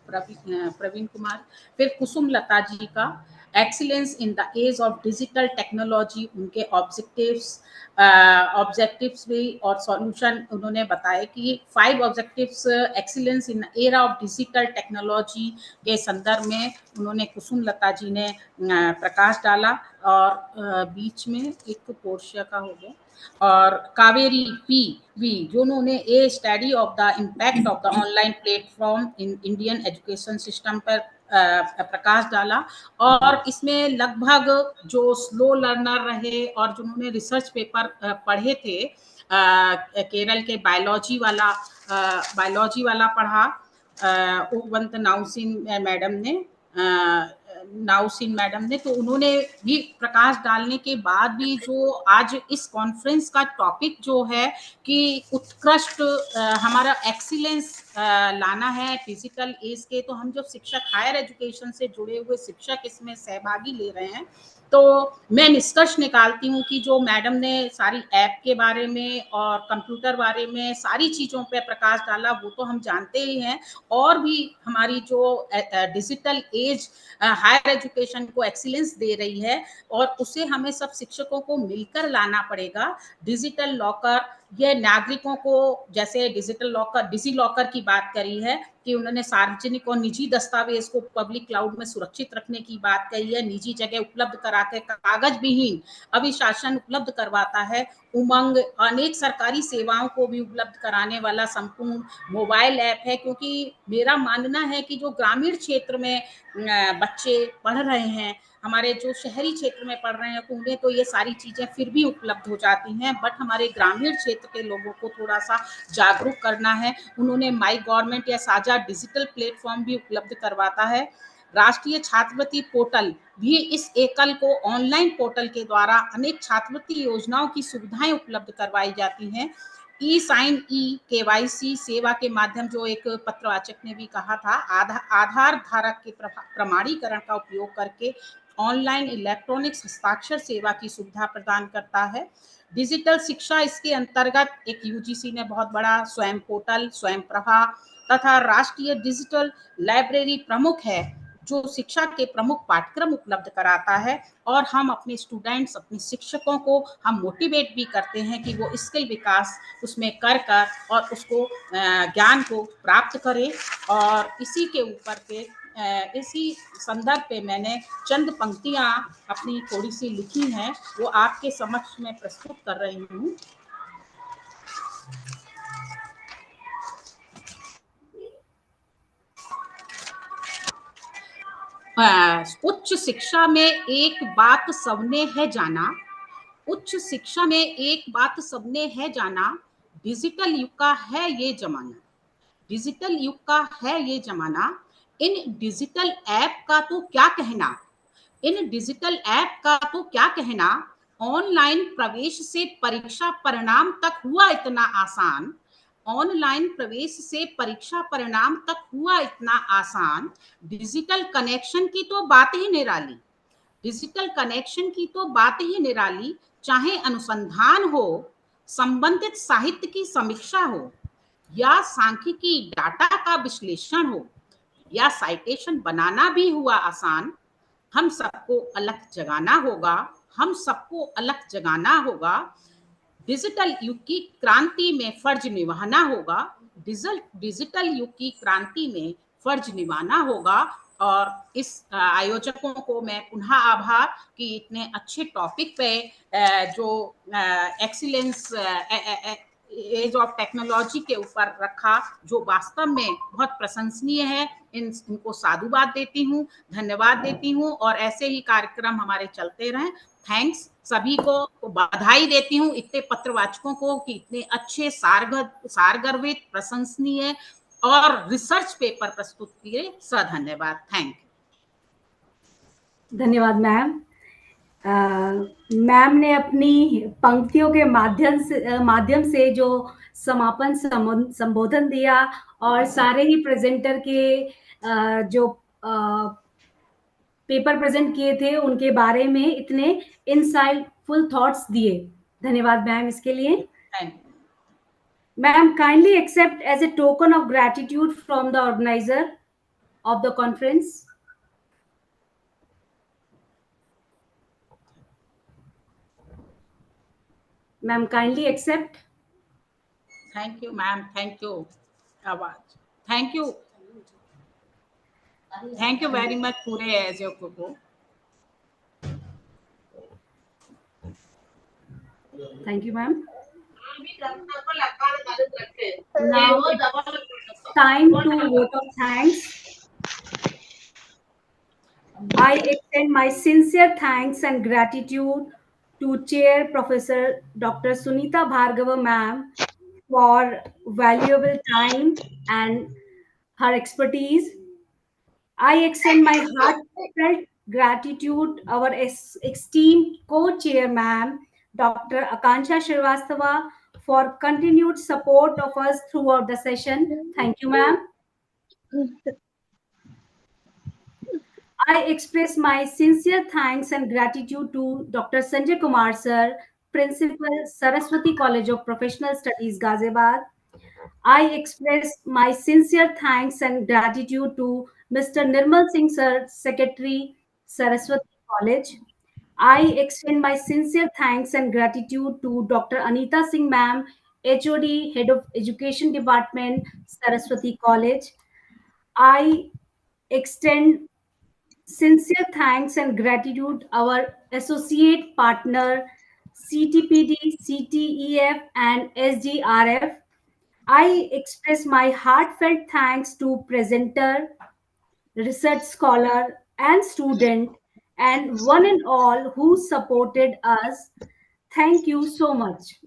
प्रवीण कुमार, फिर कुसुम लता जी का excellence in the age of digital technology, उनके ऑब्जेक्टिव्स भी और सॉल्यूशन उन्होंने बताए कि 5 objectives excellence in era of digital technology के संदर्भ में उन्होंने कुसुम लता जी ने प्रकाश डाला। और बीच में एक पोर्शिया का हो गया, और कावेरी पी जो उन्होंने a study of the impact of the online platform in Indian education system पर प्रकाश डाला। और इसमें लगभग जो स्लो लर्नर रहे और जिन्होंने रिसर्च पेपर पढ़े थे, केरल के बायोलॉजी वाला पढ़ा, उगवंत नाउसिन मैडम ने, तो उन्होंने भी प्रकाश डालने के बाद भी जो आज इस कॉन्फ्रेंस का टॉपिक जो है कि उत्कृष्ट हमारा एक्सीलेंस लाना है डिजिटल एज के, तो हम जब शिक्षक हायर एजुकेशन से जुड़े हुए शिक्षक इसमें सहभागी ले रहे हैं, तो मैं निष्कर्ष निकालती हूँ कि जो मैडम ने सारी ऐप के बारे में और कंप्यूटर बारे में सारी चीज़ों पे प्रकाश डाला वो तो हम जानते ही हैं, और भी हमारी जो डिजिटल एज हायर एजुकेशन को एक्सीलेंस दे रही है, और उसे हमें सब शिक्षकों को मिलकर लाना पड़ेगा। डिजिटल लॉकर, ये नागरिकों को, जैसे डिजिटल लॉकर, डिजी लॉकर की बात करी है कि उन्होंने सार्वजनिक और निजी दस्तावेज को पब्लिक क्लाउड में सुरक्षित रखने की बात कही है, निजी जगह उपलब्ध करा के कागज विहीन अभिशासन उपलब्ध करवाता है, उमंग अनेक सरकारी सेवाओं को भी उपलब्ध कराने वाला संपूर्ण मोबाइल ऐप है, क्योंकि मेरा मानना है कि जो ग्रामीण क्षेत्र में बच्चे पढ़ रहे हैं, हमारे जो शहरी क्षेत्र में पढ़ रहे हैं, तो उन्हें तो ये सारी चीज़ें फिर भी उपलब्ध हो जाती हैं, बट हमारे ग्रामीण क्षेत्र के लोगों को थोड़ा सा जागरूक करना है। उन्होंने माई गवर्नमेंट या साझा डिजिटल प्लेटफॉर्म भी उपलब्ध करवाता है। राष्ट्रीय छात्रवृत्ति पोर्टल भी इस एकल को ऑनलाइन पोर्टल के द्वारा अनेक छात्रवृत्ति योजनाओं की सुविधाएं उपलब्ध करवाई जाती हैं। ई साइन ई केवाईसी सेवा के माध्यम, जो एक पत्रवाचक ने भी कहा था, आधार धारक के प्रमाणीकरण का उपयोग करके ऑनलाइन इलेक्ट्रॉनिक्स हस्ताक्षर सेवा की सुविधा प्रदान करता है। डिजिटल शिक्षा, इसके अंतर्गत एक यूजीसी ने बहुत बड़ा स्वयं पोर्टल, स्वयं प्रभा तथा राष्ट्रीय डिजिटल लाइब्रेरी प्रमुख है, जो शिक्षा के प्रमुख पाठ्यक्रम उपलब्ध कराता है। और हम अपने स्टूडेंट्स, अपने शिक्षकों को हम मोटिवेट भी करते हैं कि वो स्किल विकास उसमें कर और उसको ज्ञान को प्राप्त करें। और इसी के ऊपर पे इसी संदर्भ पे मैंने चंद पंक्तियां अपनी थोड़ी सी लिखी हैं, वो आपके समक्ष में प्रस्तुत कर रही हूँ। उच्च शिक्षा में एक बात सबने है जाना, उच्च शिक्षा में एक बात सबने है जाना, डिजिटल युग का है ये जमाना, डिजिटल युग का है ये जमाना। इन डिजिटल ऐप का तो क्या कहना, इन डिजिटल ऐप का तो क्या कहना, ऑनलाइन प्रवेश से परीक्षा परिणाम तक हुआ इतना आसान, ऑनलाइन प्रवेश से परीक्षा परिणाम तक हुआ इतना आसान, डिजिटल कनेक्शन की तो बात ही निराली, डिजिटल कनेक्शन की तो बात ही निराली, चाहे अनुसंधान हो, संबंधित साहित्य की समीक्षा हो, या सांख्यिकी डाटा का विश्लेषण हो, या साइटेशन बनाना भी हुआ आसान, हम सबको अलग जगाना होगा, हम सबको अलग जगाना होगा, डिजिटल युग की क्रांति में फर्ज निभाना होगा, डिजिटल युग की क्रांति में फर्ज निभाना होगा। और इस आयोजकों को मैं पुनः आभार कि इतने अच्छे टॉपिक पे जो एक्सीलेंस एज ऑफ टेक्नोलॉजी के ऊपर रखा, जो वास्तव में बहुत प्रशंसनीय है। इनको साधुवाद देती हूँ, धन्यवाद देती हूँ, और ऐसे ही कार्यक्रम हमारे चलते रहें। थैंक्स सभी को बधाई देती हूँ, इतने पत्रवाचकों को कि इतने अच्छे सारगर्भित, प्रशंसनीय और रिसर्च पेपर प्रस्तुत किए। धन्यवाद। Thank you. धन्यवाद मैम। मैम ने अपनी पंक्तियों के माध्यम से जो समापन संबोधन दिया, और सारे ही प्रेजेंटर के जो पेपर प्रेजेंट किए थे उनके बारे में इतने इनसाइटफुल थॉट्स दिए। धन्यवाद मैम इसके लिए। Ma'am, kindly accept as a token of gratitude from the organizer of the conference. Ma'am, kindly accept. Thank you, ma'am. Thank you. Thank you. Thank you very much, Pure as your Kuku. Thank you, ma'am. Now it's time to vote of thanks. I extend my sincere thanks and gratitude to Chair Professor Dr. Sunita Bhargava ma'am for valuable time and her expertise. I extend my heartfelt gratitude our esteemed co-chair ma'am, Dr. Akansha Srivastava, for continued support of us throughout the session. Thank you, ma'am. I express my sincere thanks and gratitude to Dr. Sanjay Kumar sir, Principal, Saraswati College of Professional Studies, Ghaziabad. I express my sincere thanks and gratitude to Mr. Nirmal Singh sir, Secretary, Saraswati College. I extend my sincere thanks and gratitude to Dr. Anita Singh ma'am, HOD, Head of Education Department, Saraswati College. I extend sincere thanks and gratitude our associate partner, CTPD, CTEF, and SGRF. I express my heartfelt thanks to presenter, research scholar, and student, and one and all who supported us. Thank you so much.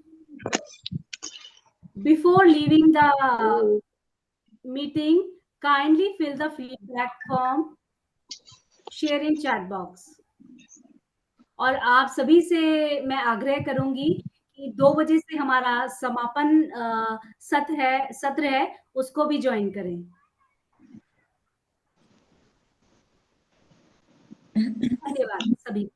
Before leaving the meeting, kindly fill the feedback form, share in chat box. और आप सभी से मैं आग्रह करूंगी कि 2 बजे से हमारा समापन सत्र है, उसको भी ज्वाइन करें। धन्यवाद सभी।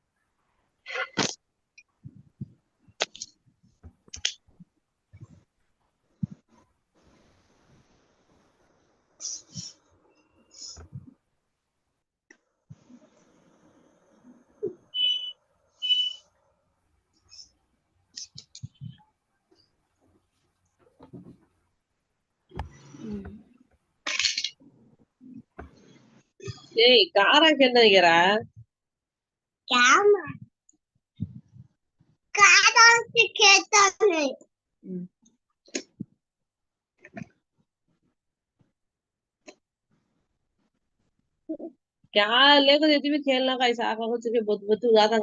ஏய் காராக்கு என்ன நினைக்கிற क्या लेकर देती भी खेलना का ऐसा कुछ भी बहुत बहुत ज्यादा